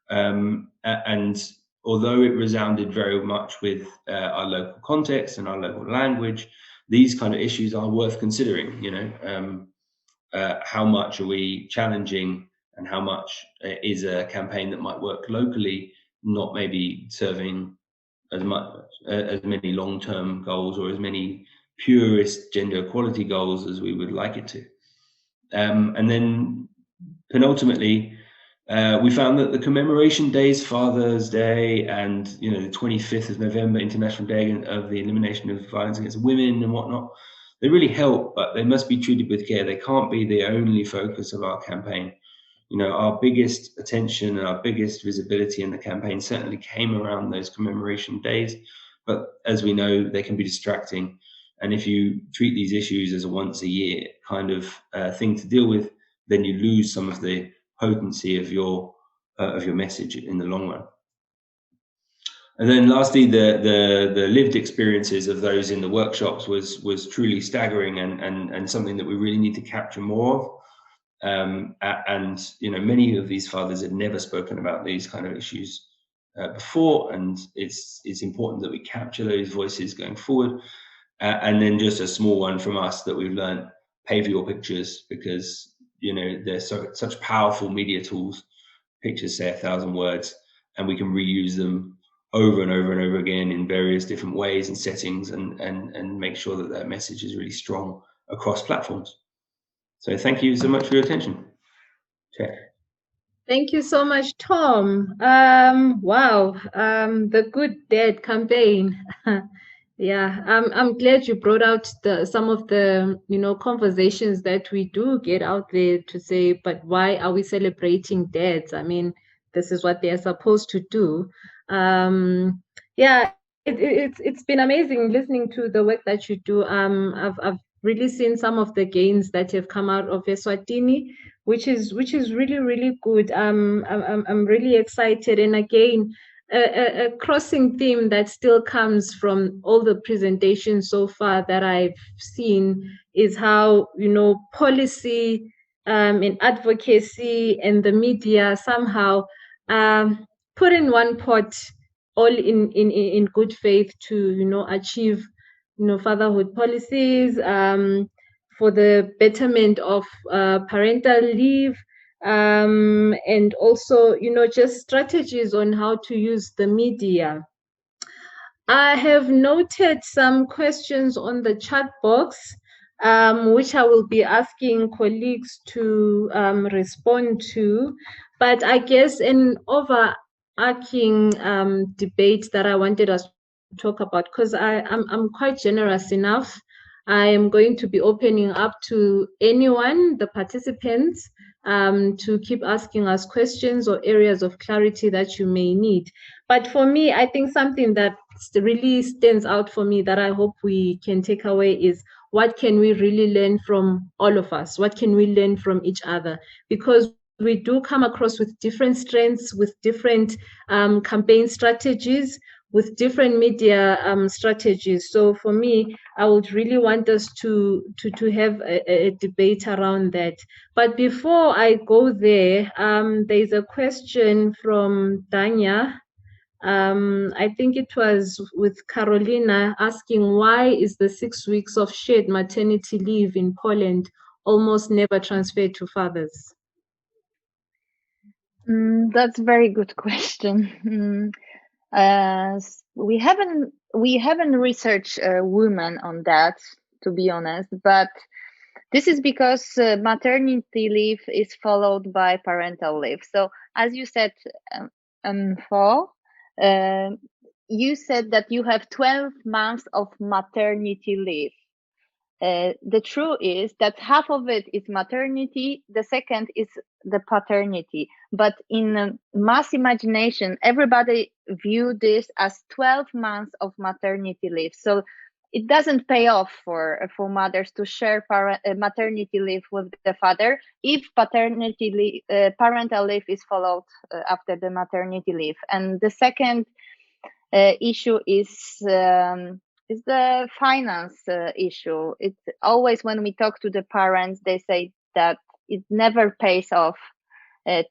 And although it resounded very much with our local context and our local language, these kind of issues are worth considering. How much are we challenging, and how much is a campaign that might work locally not maybe serving as many long-term goals or as many purist gender equality goals as we would like it to. And then penultimately, we found that the commemoration days, Father's Day, and the 25th of November, International Day of the Elimination of Violence Against Women and whatnot, they really help, but they must be treated with care. They can't be the only focus of our campaign. Our biggest attention and our biggest visibility in the campaign certainly came around those commemoration days, but as we know, they can be distracting. And if you treat these issues as a once a year kind of thing to deal with, then you lose some of the potency of your message in the long run. And then lastly, the lived experiences of those in the workshops was truly staggering, and something that we really need to capture more of. And many of these fathers had never spoken about these kind of issues before, and it's important that we capture those voices going forward. And then just a small one from us that we've learned: pay for your pictures, because they're such powerful media tools. Pictures say 1,000 words, and we can reuse them over and over and over again in various different ways and settings, and make sure that that message is really strong across platforms. So thank you so much for your attention. Check. Thank you so much, Tom. Wow, the Good Dad campaign. Yeah, I'm glad you brought out some of the conversations that we do get out there to say, but why are we celebrating dads? I mean, this is what they're supposed to do. Yeah, it's been amazing listening to the work that you do. I've really seen some of the gains that have come out of Eswatini, which is really, really good. I'm really excited, and again, a crossing theme that still comes from all the presentations so far that I've seen is how policy and advocacy and the media somehow put in one pot, all in good faith to achieve fatherhood policies, for the betterment of parental leave, and also just strategies on how to use the media I have noted some questions on the chat box, which I will be asking colleagues to respond to. But I guess an overarching debate that I wanted us to talk about, because I'm quite generous enough, I am going to be opening up to anyone, the participants, to keep asking us questions or areas of clarity that you may need. But for me, I think something that really stands out for me that I hope we can take away is what can we really learn from all of us? What can we learn from each other? Because we do come across with different strengths, with different campaign strategies, with different media strategies. So for me, I would really want us to have a debate around that. But before I go there, there's a question from Danya. I think it was with Carolina asking why is the 6 weeks of shared maternity leave in Poland almost never transferred to fathers? That's a very good question. We haven't researched women on that, to be honest, but this is because maternity leave is followed by parental leave. So as you said, you said that you have 12 months of maternity leave. The truth is that half of it is maternity, the second is the paternity. But in mass imagination, everybody view this as 12 months of maternity leave. So it doesn't pay off for mothers to share maternity leave with the father if parental leave is followed after the maternity leave. And the second issue is the finance issue. It's always when we talk to the parents, they say that it never pays off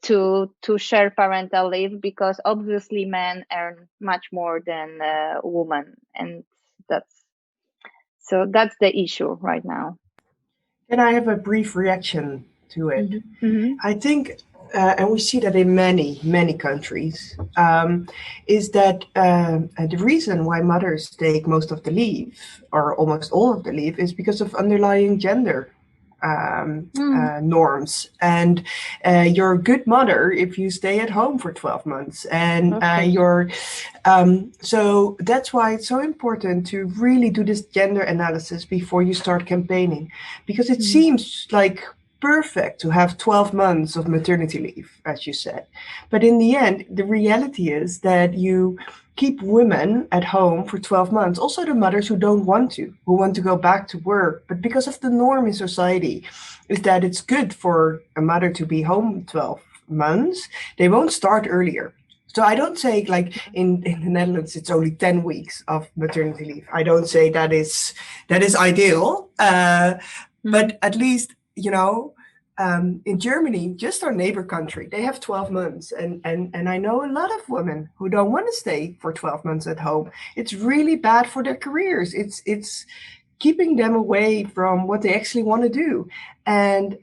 to share parental leave because obviously men earn much more than women, and that's the issue right now. Can I have a brief reaction to it? I think, and we see that in many countries, is that the reason why mothers take most of the leave, or almost all of the leave, is because of underlying gender norms. And you're a good mother if you stay at home for 12 months. And so that's why it's so important to really do this gender analysis before you start campaigning, because it seems like perfect to have 12 months of maternity leave, as you said. But in the end, the reality is that you keep women at home for 12 months, also the mothers who don't want to, who want to go back to work. But because of the norm in society is that it's good for a mother to be home 12 months, they won't start earlier. So I don't say like in the Netherlands, it's only 10 weeks of maternity leave. I don't say that is ideal, but at least, in Germany, just our neighbor country, they have 12 months. And I know a lot of women who don't want to stay for 12 months at home. It's really bad for their careers. It's keeping them away from what they actually want to do. And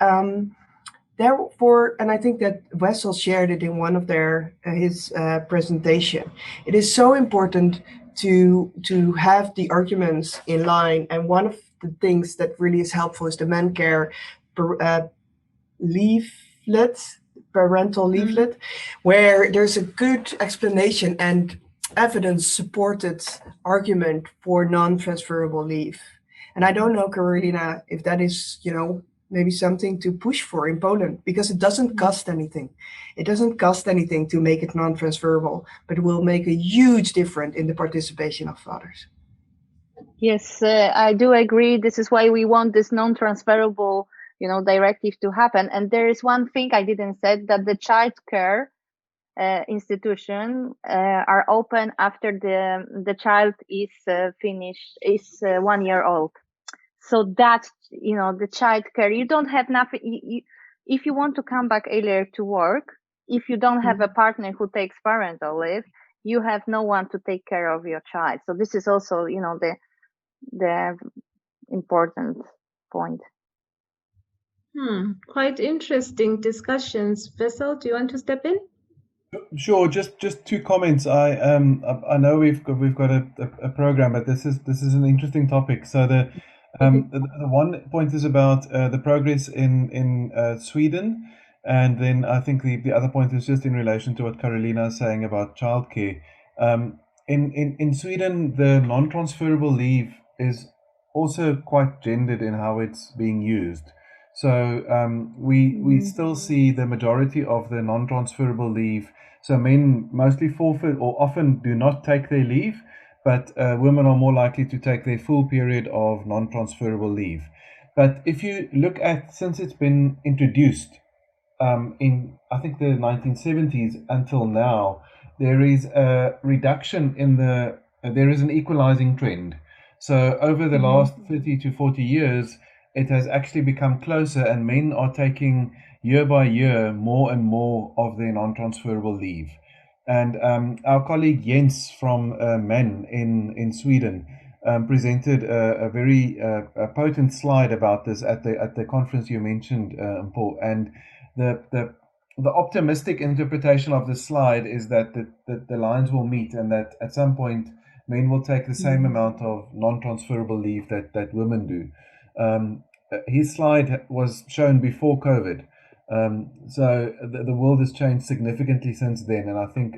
therefore, and I think that Wessel shared it in one of his presentation, it is so important to have the arguments in line. And one of the things that really is helpful is the MenCare parental leaflet, where there's a good explanation and evidence-supported argument for non-transferable leave. And I don't know, Carolina, if that is, maybe something to push for in Poland, because it doesn't cost anything. It doesn't cost anything to make it non-transferable, but it will make a huge difference in the participation of fathers. Yes, I do agree. This is why we want this non-transferable directive to happen. And there is one thing I didn't say, that the child care institution are open after the child is 1 year old. So that, the child care, you don't have nothing. If you want to come back earlier to work, if you don't have a partner who takes parental leave, you have no one to take care of your child. So this is also, the important point. Quite interesting discussions. Wessel, do you want to step in? Sure. Just two comments. I know we've got a program, but this is an interesting topic. So the one point is about the progress in Sweden, and then I think the other point is just in relation to what Carolina is saying about childcare. In Sweden, the non-transferable leave is also quite gendered in how it's being used. So we still see the majority of the non-transferable leave. So men mostly forfeit or often do not take their leave, but women are more likely to take their full period of non-transferable leave. But if you look at, since it's been introduced in, I think, the 1970s until now, there is a reduction in there is an equalizing trend. So over the last 30 to 40 years, it has actually become closer, and men are taking year by year more and more of their non-transferable leave. And our colleague Jens from Men in Sweden presented a very potent slide about this at the conference you mentioned, Paul. And the optimistic interpretation of the slide is that the lines will meet, and that at some point men will take the same amount of non-transferable leave that women do. His slide was shown before COVID, so the world has changed significantly since then, and I think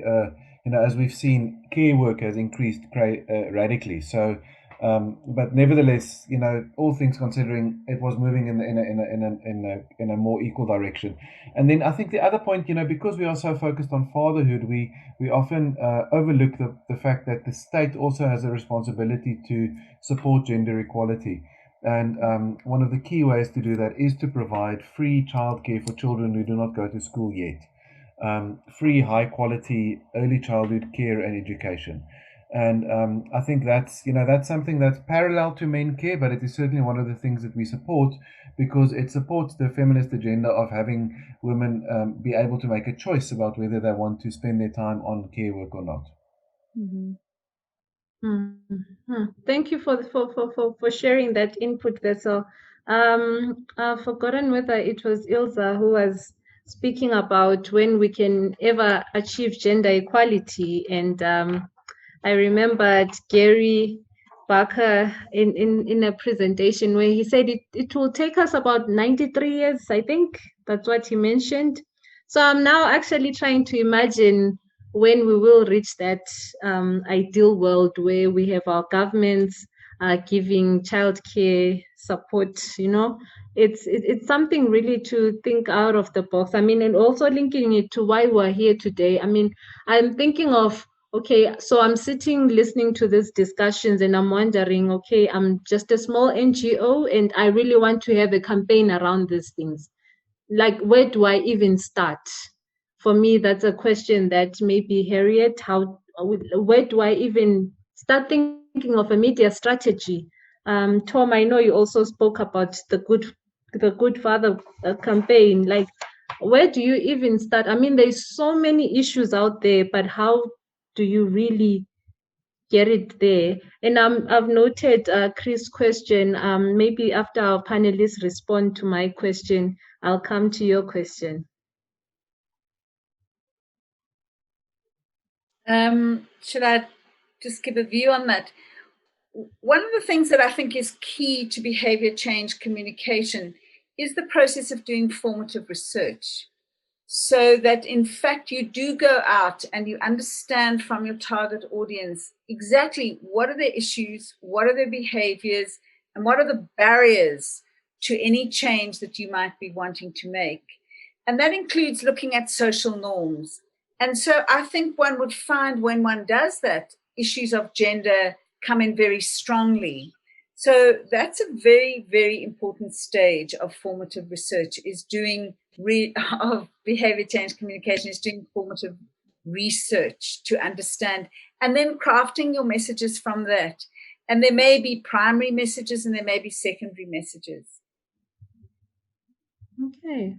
as we've seen, care work has increased radically. So. But nevertheless, all things considering, it was moving in a more equal direction. And then I think the other point, because we are so focused on fatherhood, we often overlook the fact that the state also has a responsibility to support gender equality. And one of the key ways to do that is to provide free childcare for children who do not go to school yet. Free, high quality early childhood care and education. And I think that's something that's parallel to MenCare, but it is certainly one of the things that we support, because it supports the feminist agenda of having women be able to make a choice about whether they want to spend their time on care work or not. Thank you for sharing that input, Vessel. I've forgotten whether it was Ilza who was speaking about when we can ever achieve gender equality, and I remembered Gary Barker in a presentation where he said it will take us about 93 years, I think. That's what he mentioned. So I'm now actually trying to imagine when we will reach that ideal world where we have our governments giving childcare support. It's something really to think out of the box. I mean, and also linking it to why we're here today. I mean, I'm thinking of, okay, so I'm sitting listening to these discussions and I'm wondering, okay, I'm just a small NGO and I really want to have a campaign around these things. Like, where do I even start? For me, that's a question that maybe Harriet, where do I even start thinking of a media strategy? Tom, I know you also spoke about the Good Father campaign. Like, where do you even start? I mean, there's so many issues out there, but how do you really get it there? And I've noted Chris' question. Maybe after our panelists respond to my question, I'll come to your question. Should I just give a view on that? One of the things that I think is key to behavior change communication is the process of doing formative research, so that in fact you do go out and you understand from your target audience exactly what are their issues, what are their behaviors, and what are the barriers to any change that you might be wanting to make. And that includes looking at social norms. And so I think one would find when one does that, issues of gender come in very strongly. So that's a very, very important stage of formative research, is doing of behavior change communication, is doing formative research to understand, and then crafting your messages from that. And there may be primary messages and there may be secondary messages. Okay.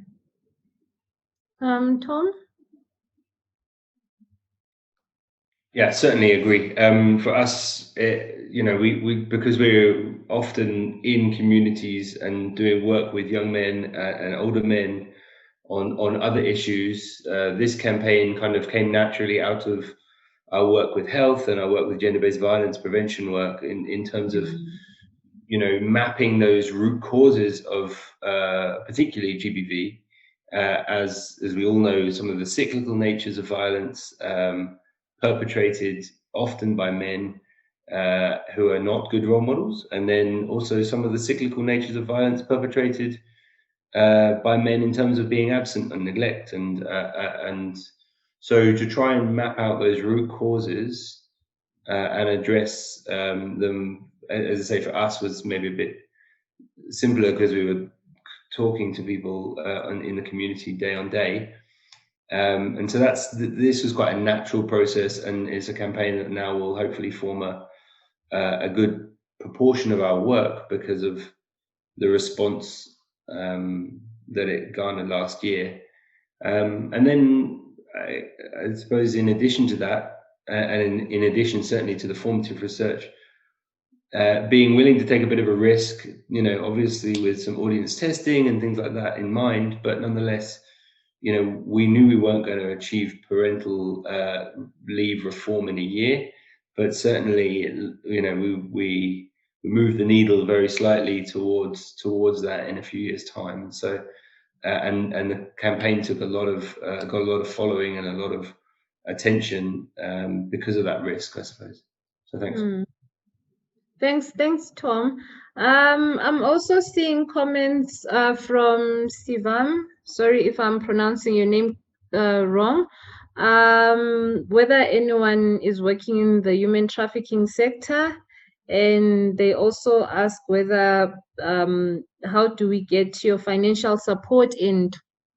Tom? Yeah, certainly agree. For us, we because we're often in communities and doing work with young men and older men, on other issues. This campaign kind of came naturally out of our work with health and our work with gender-based violence prevention work in terms of, you know, mapping those root causes of particularly GBV, as we all know, some of the cyclical natures of violence perpetrated often by men who are not good role models, and then also some of the cyclical natures of violence perpetrated by men in terms of being absent and neglect, and so to try and map out those root causes and address them, as I say, for us was maybe a bit simpler because we were talking to people in the community day on day. And so this was quite a natural process, and it's a campaign that now will hopefully form a good proportion of our work because of the response that it garnered last year. And then I suppose in addition to that, and in addition certainly to the formative research, being willing to take a bit of a risk, you know, obviously with some audience testing and things like that in mind, but nonetheless, you know, we knew we weren't going to achieve parental leave reform in a year, but certainly, you know, we moved the needle very slightly towards that in a few years' time. And so, and the campaign took got a lot of following and a lot of attention because of that risk, I suppose. So thanks. Thanks, Tom. I'm also seeing comments from Sivam. Sorry if I'm pronouncing your name wrong. Whether anyone is working in the human trafficking sector, and they also ask whether how do we get your financial support in,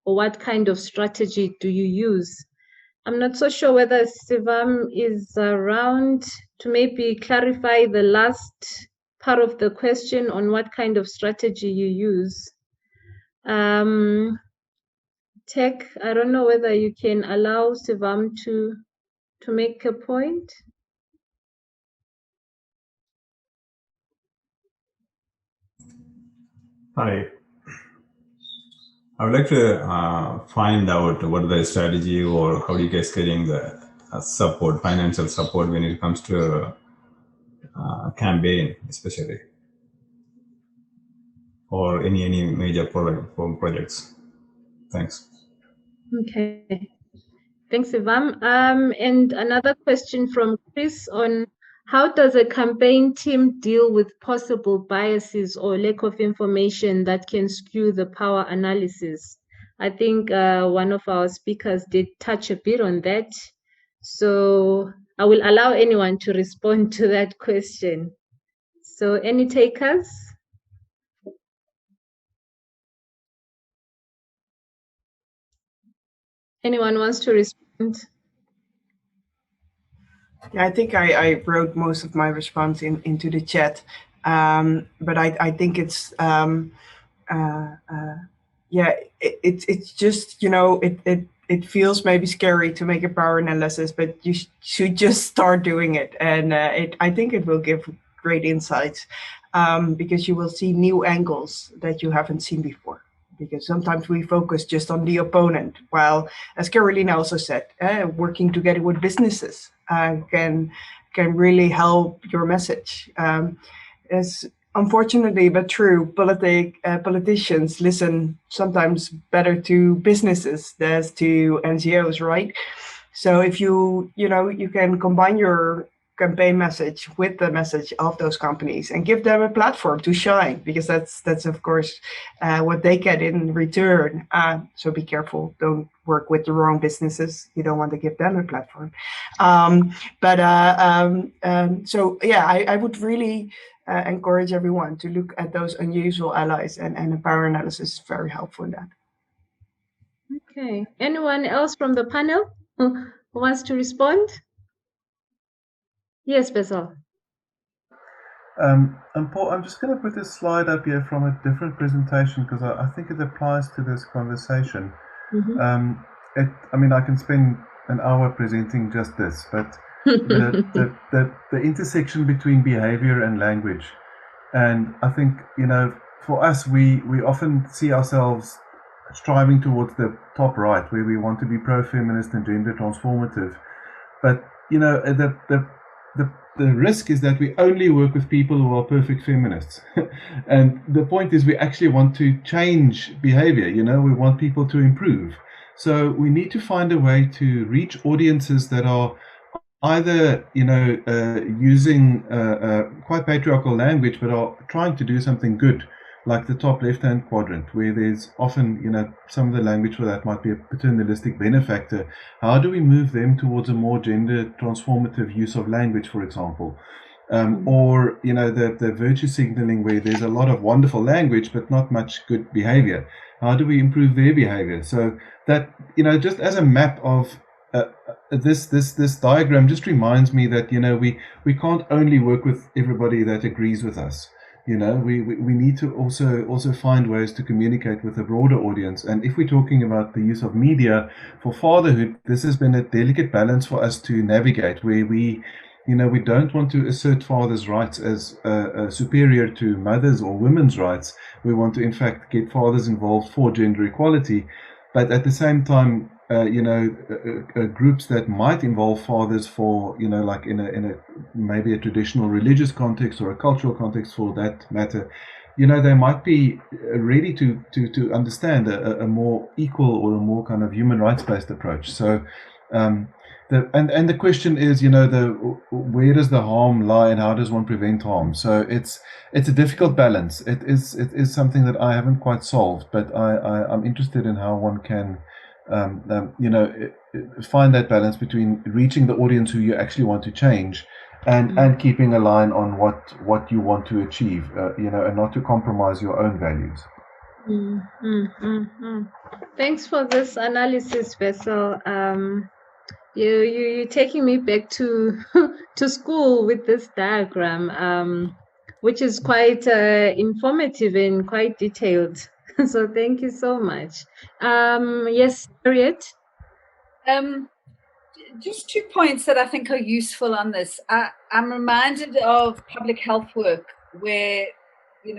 or what kind of strategy do you use? I'm not so sure whether Sivam is around to maybe clarify the last part of the question on what kind of strategy you use. Tech, I don't know whether you can allow Sivam to make a point. Hi. I would like to find out what the strategy, or how you guys getting the support, financial support when it comes to campaign, especially, or any major projects. Thanks. Okay. Thanks, Sivam. And another question from Chris on how does a campaign team deal with possible biases or lack of information that can skew the power analysis? I think one of our speakers did touch a bit on that. So I will allow anyone to respond to that question. So any takers? Anyone wants to respond? Yeah, I think I wrote most of my response into the chat, but I think it's it's just, you know, it feels maybe scary to make a power analysis, but you should just start doing it, and I think it will give great insights because you will see new angles that you haven't seen before. Because sometimes we focus just on the opponent, while, as Carolina also said, working together with businesses can really help your message. As unfortunately but true, politicians listen sometimes better to businesses than to NGOs, right? So if you can combine your campaign message with the message of those companies and give them a platform to shine, because that's of course what they get in return. So be careful, don't work with the wrong businesses. You don't want to give them a platform. So yeah, I would really encourage everyone to look at those unusual allies, and a power analysis is very helpful in that. Okay, anyone else from the panel who wants to respond? Yes, Basil. Paul, I'm just going to put this slide up here from a different presentation because I think it applies to this conversation. I mean, I can spend an hour presenting just this, but the intersection between behavior and language. And I think, you know, for us, we often see ourselves striving towards the top right, where we want to be pro-feminist and gender transformative. But the risk is that we only work with people who are perfect feminists. And the point is, we actually want to change behavior. We want people to improve. So we need to find a way to reach audiences that are either using quite patriarchal language, but are trying to do something good, like the top left-hand quadrant, where there's often some of the language for that might be a paternalistic benefactor. How do we move them towards a more gender transformative use of language, for example? Or the virtue signaling, where there's a lot of wonderful language but not much good behavior. How do we improve their behavior? So that just as a map of this diagram just reminds me that we can't only work with everybody that agrees with us. We need to also find ways to communicate with a broader audience. And if we're talking about the use of media for fatherhood, this has been a delicate balance for us to navigate, where we don't want to assert fathers' rights as superior to mothers' or women's rights. We want to, in fact, get fathers involved for gender equality. But at the same time, groups that might involve fathers for, like in a maybe a traditional religious context or a cultural context for that matter, they might be ready to understand a more equal or a more kind of human rights-based approach. So, the question is, where does the harm lie and how does one prevent harm? So it's a difficult balance. It is something that I haven't quite solved, but I'm interested in how one can find that balance between reaching the audience who you actually want to change and keeping a line on what you want to achieve, and not to compromise your own values. Thanks for this analysis, Vessel. You're taking me back to school with this diagram, which is quite informative and quite detailed. So thank you so much. Yes, Harriet? Just 2 points that I think are useful on this. I'm reminded of public health work where, we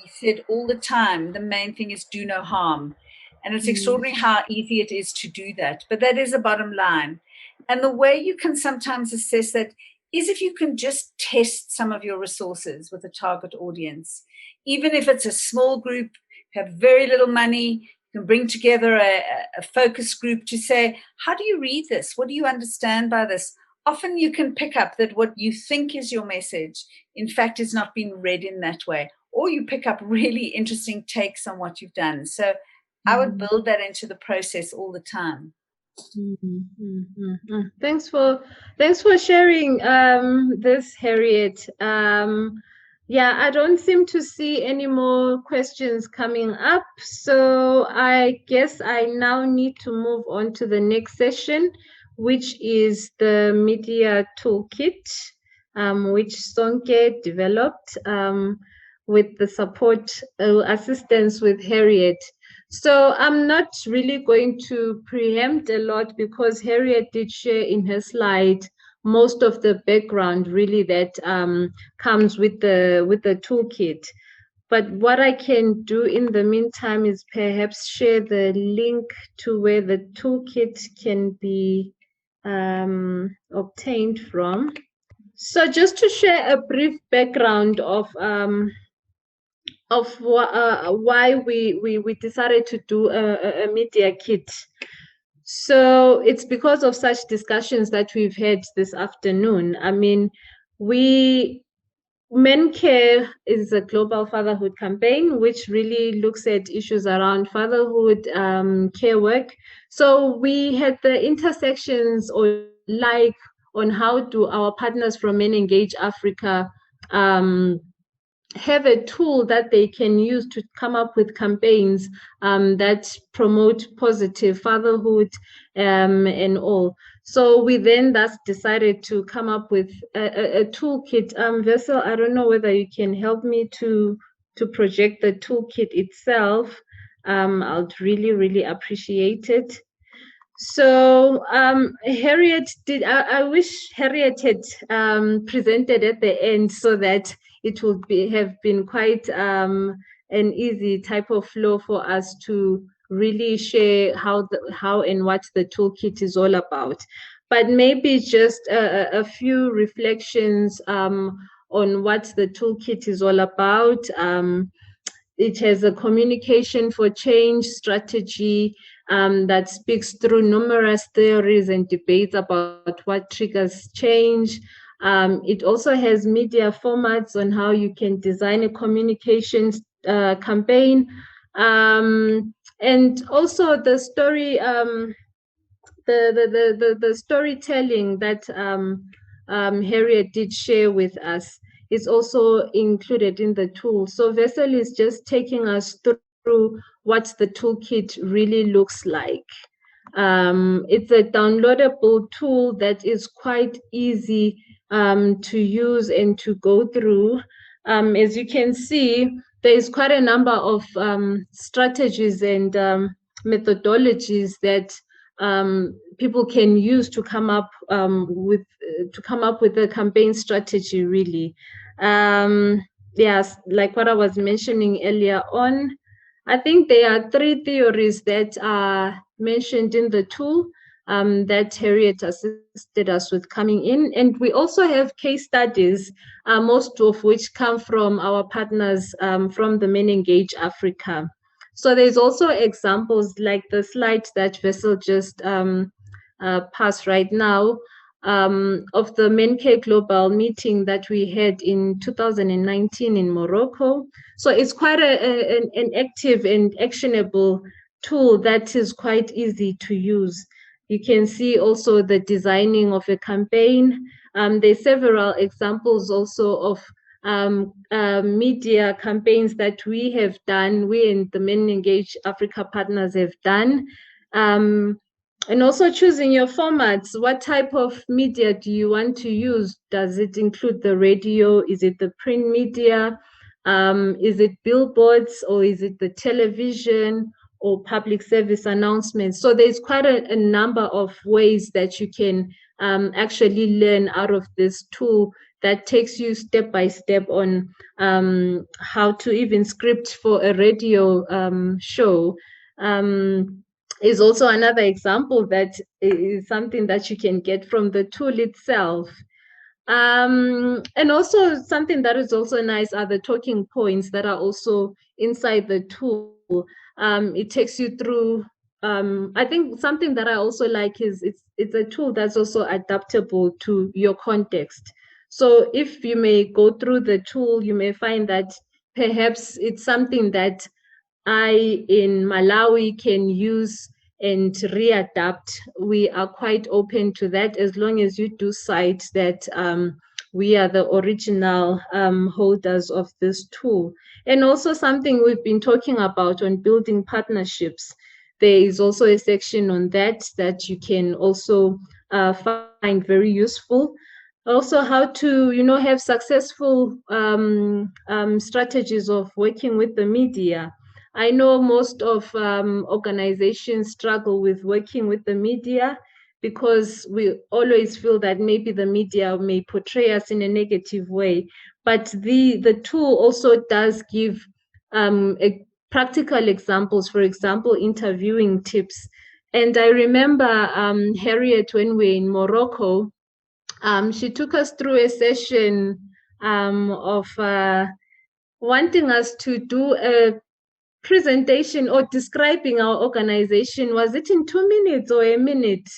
said all the time, the main thing is do no harm. And it's extraordinary how easy it is to do that. But that is a bottom line. And the way you can sometimes assess that is if you can just test some of your resources with a target audience. Even if it's a small group, have very little money, you can bring together a focus group to say, how do you read this? What do you understand by this? Often you can pick up that what you think is your message, in fact, is not being read in that way. Or you pick up really interesting takes on what you've done. So I would build that into the process all the time. Thanks for sharing this, Harriet. I don't seem to see any more questions coming up. So I guess I now need to move on to the next session, which is the Media Toolkit, which Sonke developed with the support assistance with Harriet. So I'm not really going to preempt a lot because Harriet did share in her slide most of the background really that comes with the toolkit. But what I can do in the meantime is perhaps share the link to where the toolkit can be obtained from. So just to share a brief background of why we decided to do a media kit. So it's because of such discussions that we've had this afternoon. I mean, MenCare is a global fatherhood campaign which really looks at issues around fatherhood, care work. So we had the intersections on how do our partners from MenEngage Africa have a tool that they can use to come up with campaigns that promote positive fatherhood and all. So we then thus decided to come up with a toolkit. Vessel, I don't know whether you can help me to project the toolkit itself. I'd really, really appreciate it. So Harriet I wish Harriet had presented at the end so that it would have been quite an easy type of flow for us to really share how and what the toolkit is all about. But maybe just a few reflections on what the toolkit is all about. It has a communication for change strategy that speaks through numerous theories and debates about what triggers change. It also has media formats on how you can design a communications campaign. And also the story, the storytelling that Harriet did share with us is also included in the tool. So Vessel is just taking us through what the toolkit really looks like. It's a downloadable tool that is quite easy to use and to go through. As you can see, there is quite a number of strategies and methodologies that people can use to come up with a campaign strategy. Really, yes, like what I was mentioning earlier on. I think there are 3 theories that are mentioned in the tool that Harriet assisted us with coming in. And we also have case studies, most of which come from our partners from the MenEngage Africa. So there's also examples like the slide that Vessel just passed right now of the MenCare Global meeting that we had in 2019 in Morocco. So it's quite an active and actionable tool that is quite easy to use. You can see also the designing of a campaign. There's several examples also of media campaigns that we have done, we and the MenEngage Africa partners have done. And also choosing your formats. What type of media do you want to use? Does it include the radio? Is it the print media? Is it billboards, or is it the television or public service announcements? So there's quite a number of ways that you can actually learn out of this tool that takes you step by step on how to even script for a radio show. Is also another example that is something that you can get from the tool itself. And also something that is also nice are the talking points that are also inside the tool. It takes you through, I think something that I also like is it's a tool that's also adaptable to your context. So if you may go through the tool, you may find that perhaps it's something that I in Malawi can use and readapt. We are quite open to that as long as you do cite that we are the original holders of this tool. And also something we've been talking about on building partnerships. There is also a section on that you can also find very useful. Also, how to have successful strategies of working with the media. I know most of organizations struggle with working with the media because we always feel that maybe the media may portray us in a negative way. But the tool also does give practical examples, for example, interviewing tips. And I remember Harriet, when we were in Morocco, she took us through a session of wanting us to do a presentation or describing our organization. Was it in 2 minutes or a minute?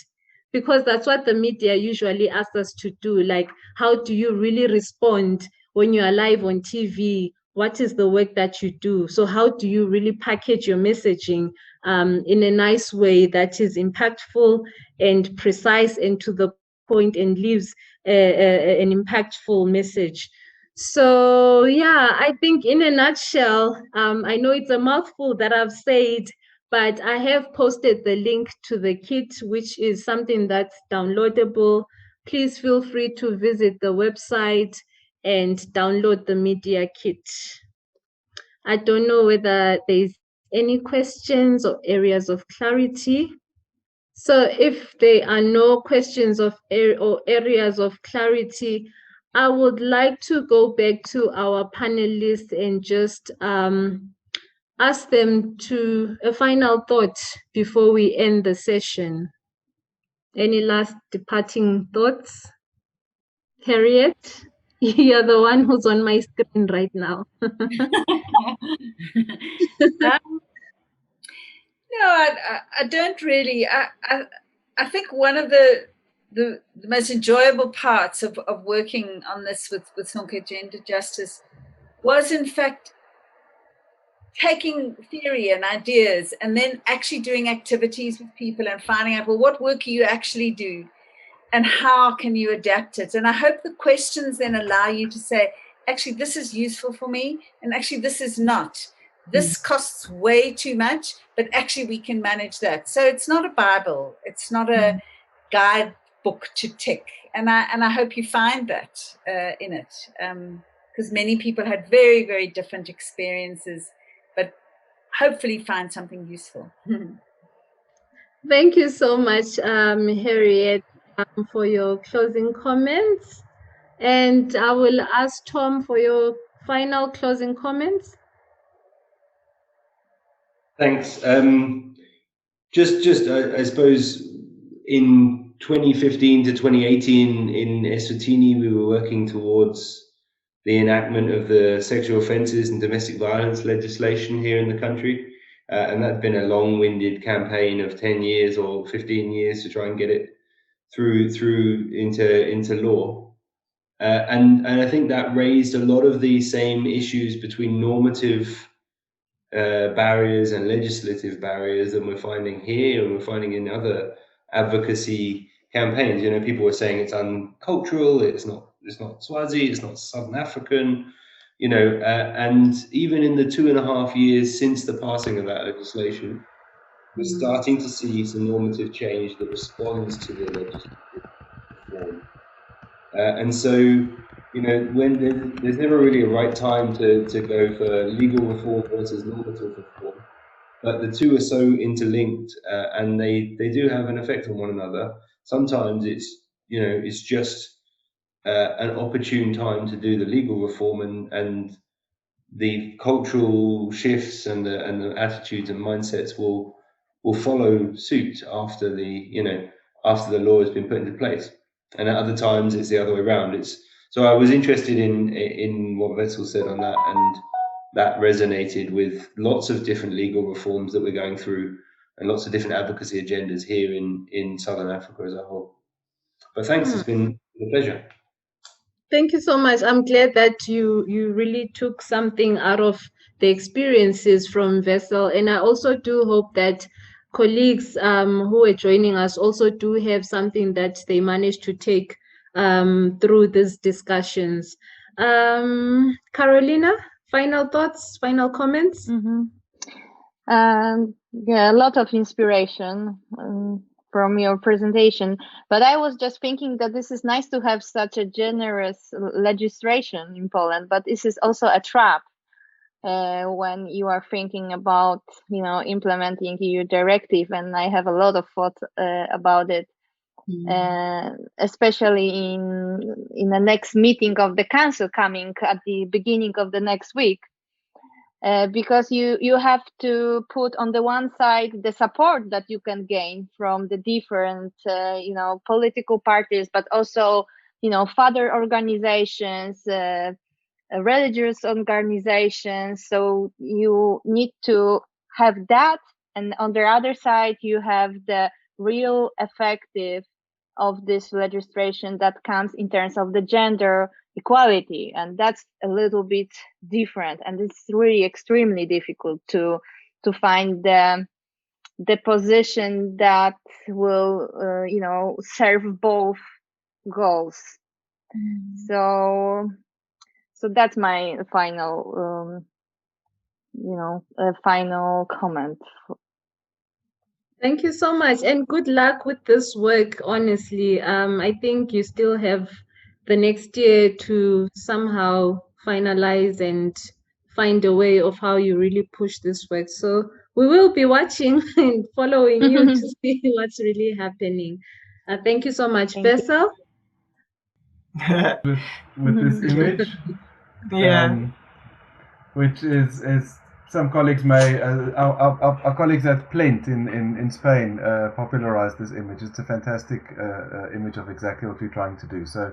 Because that's what the media usually asks us to do. Like, how do you really respond when you are live on TV? What is the work that you do? So how do you really package your messaging in a nice way that is impactful and precise and to the point and leaves an impactful message? So yeah, I think in a nutshell, I know it's a mouthful that I've said, but I have posted the link to the kit, which is something that's downloadable. Please feel free to visit the website and download the media kit. I don't know whether there's any questions or areas of clarity. So if there are no questions or areas of clarity, I would like to go back to our panelists and just ask them to a final thought before we end the session. Any last departing thoughts? Harriet, you're the one who's on my screen right now. No, I don't really. I think one of the most enjoyable parts of working on this with Sonke Gender Justice was, in fact, taking theory and ideas and then actually doing activities with people and finding out, well, what work can you actually do and how can you adapt it? And I hope the questions then allow you to say, actually, this is useful for me, and actually, this is not. This costs way too much, but actually we can manage that. So it's not a Bible. It's not a guidebook to tick. And I hope you find that in it, because many people had very, very different experiences, but hopefully find something useful. Thank you so much, Harriet, for your closing comments. And I will ask Tom for your final closing comments. Thanks. Just I suppose in 2015 to 2018 in Eswatini, we were working towards the enactment of the sexual offences and domestic violence legislation here in the country. And that's been a long-winded campaign of 10 years or 15 years to try and get it through into law. And I think that raised a lot of the same issues between normative barriers and legislative barriers that we're finding here and we're finding in other advocacy campaigns. You know, people were saying it's uncultural, it's not Swazi, it's not Southern African, you know, and even in the 2.5 years since the passing of that legislation, we're starting to see some normative change that responds to the legislative reform. And so, you know, when there's never really a right time to go for legal reform versus normative reform, but the two are so interlinked, and they do have an effect on one another. Sometimes it's just an opportune time to do the legal reform, and the cultural shifts and the attitudes and mindsets will follow suit after the law has been put into place. And at other times it's the other way around. So I was interested in what Wessel said on that, and that resonated with lots of different legal reforms that we're going through and lots of different advocacy agendas here in Southern Africa as a whole. But thanks, it's been a pleasure. Thank you so much. I'm glad that you really took something out of the experiences from Wessel. And I also do hope that colleagues who are joining us also do have something that they managed to take through these discussions. Carolina, final thoughts, final comments? Yeah, a lot of inspiration from your presentation, but I was just thinking that this is nice to have such a generous legislation in Poland, but this is also a trap when you are thinking about, you know, implementing EU directive, and I have a lot of thought about it, especially in the next meeting of the council coming at the beginning of the next week. Because you have to put on the one side the support that you can gain from the different political parties, but also father organizations, religious organizations. So you need to have that, and on the other side you have the real effective of this legislation that comes in terms of the gender equality, and that's a little bit different, and it's really extremely difficult to find the position that will serve both goals. So that's my final final comment. Thank you so much, and good luck with this work. Honestly, I think you still have the next year to somehow finalize and find a way of how you really push this work. So we will be watching and following you to see what's really happening. Thank you so much, Wessel. With this image, Yeah. which is some colleagues may, our colleagues at Plent in Spain popularized this image. It's a fantastic image of exactly what we're trying to do. So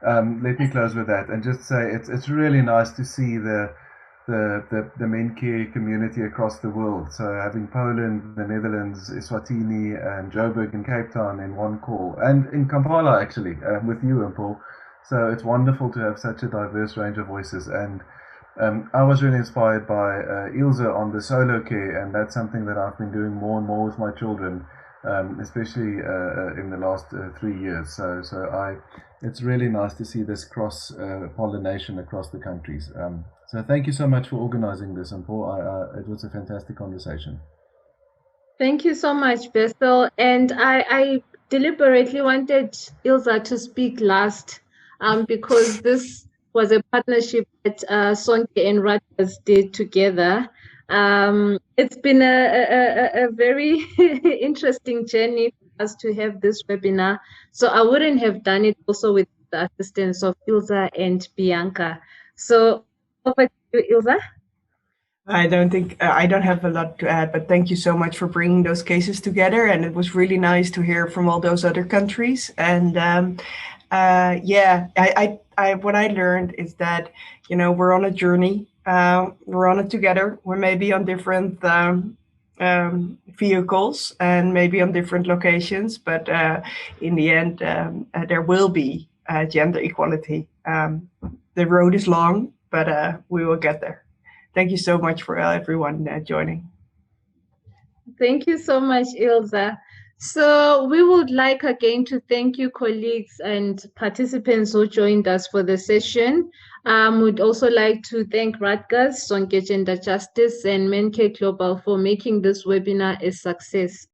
let me close with that and just say it's really nice to see the MenCare community across the world. So having Poland, the Netherlands, Eswatini, and Joburg and Cape Town in one call, and in Kampala actually with you and Paul. So it's wonderful to have such a diverse range of voices. And I was really inspired by Ilse on the solo care, and that's something that I've been doing more and more with my children, especially in the last 3 years. So it's really nice to see this cross pollination across the countries. So thank you so much for organizing this, and Paul, it was a fantastic conversation. Thank you so much, Bessel. And I deliberately wanted Ilse to speak last because this was a partnership that Sonke and Rutgers did together. It's been a very interesting journey for us to have this webinar. So I wouldn't have done it also with the assistance of Ilse and Bianca. So over to you, Ilse. I don't have a lot to add, but thank you so much for bringing those cases together. And it was really nice to hear from all those other countries. And what I learned is that, we're on a journey. We're on it together. We may be on different vehicles and maybe on different locations, but in the end, there will be gender equality. The road is long, but we will get there. Thank you so much for everyone joining. Thank you so much, Ilse. So we would like again to thank you, colleagues and participants who joined us for the session. We'd also like to thank Rutgers, Sonke Gender Justice, and MenCare Global for making this webinar a success.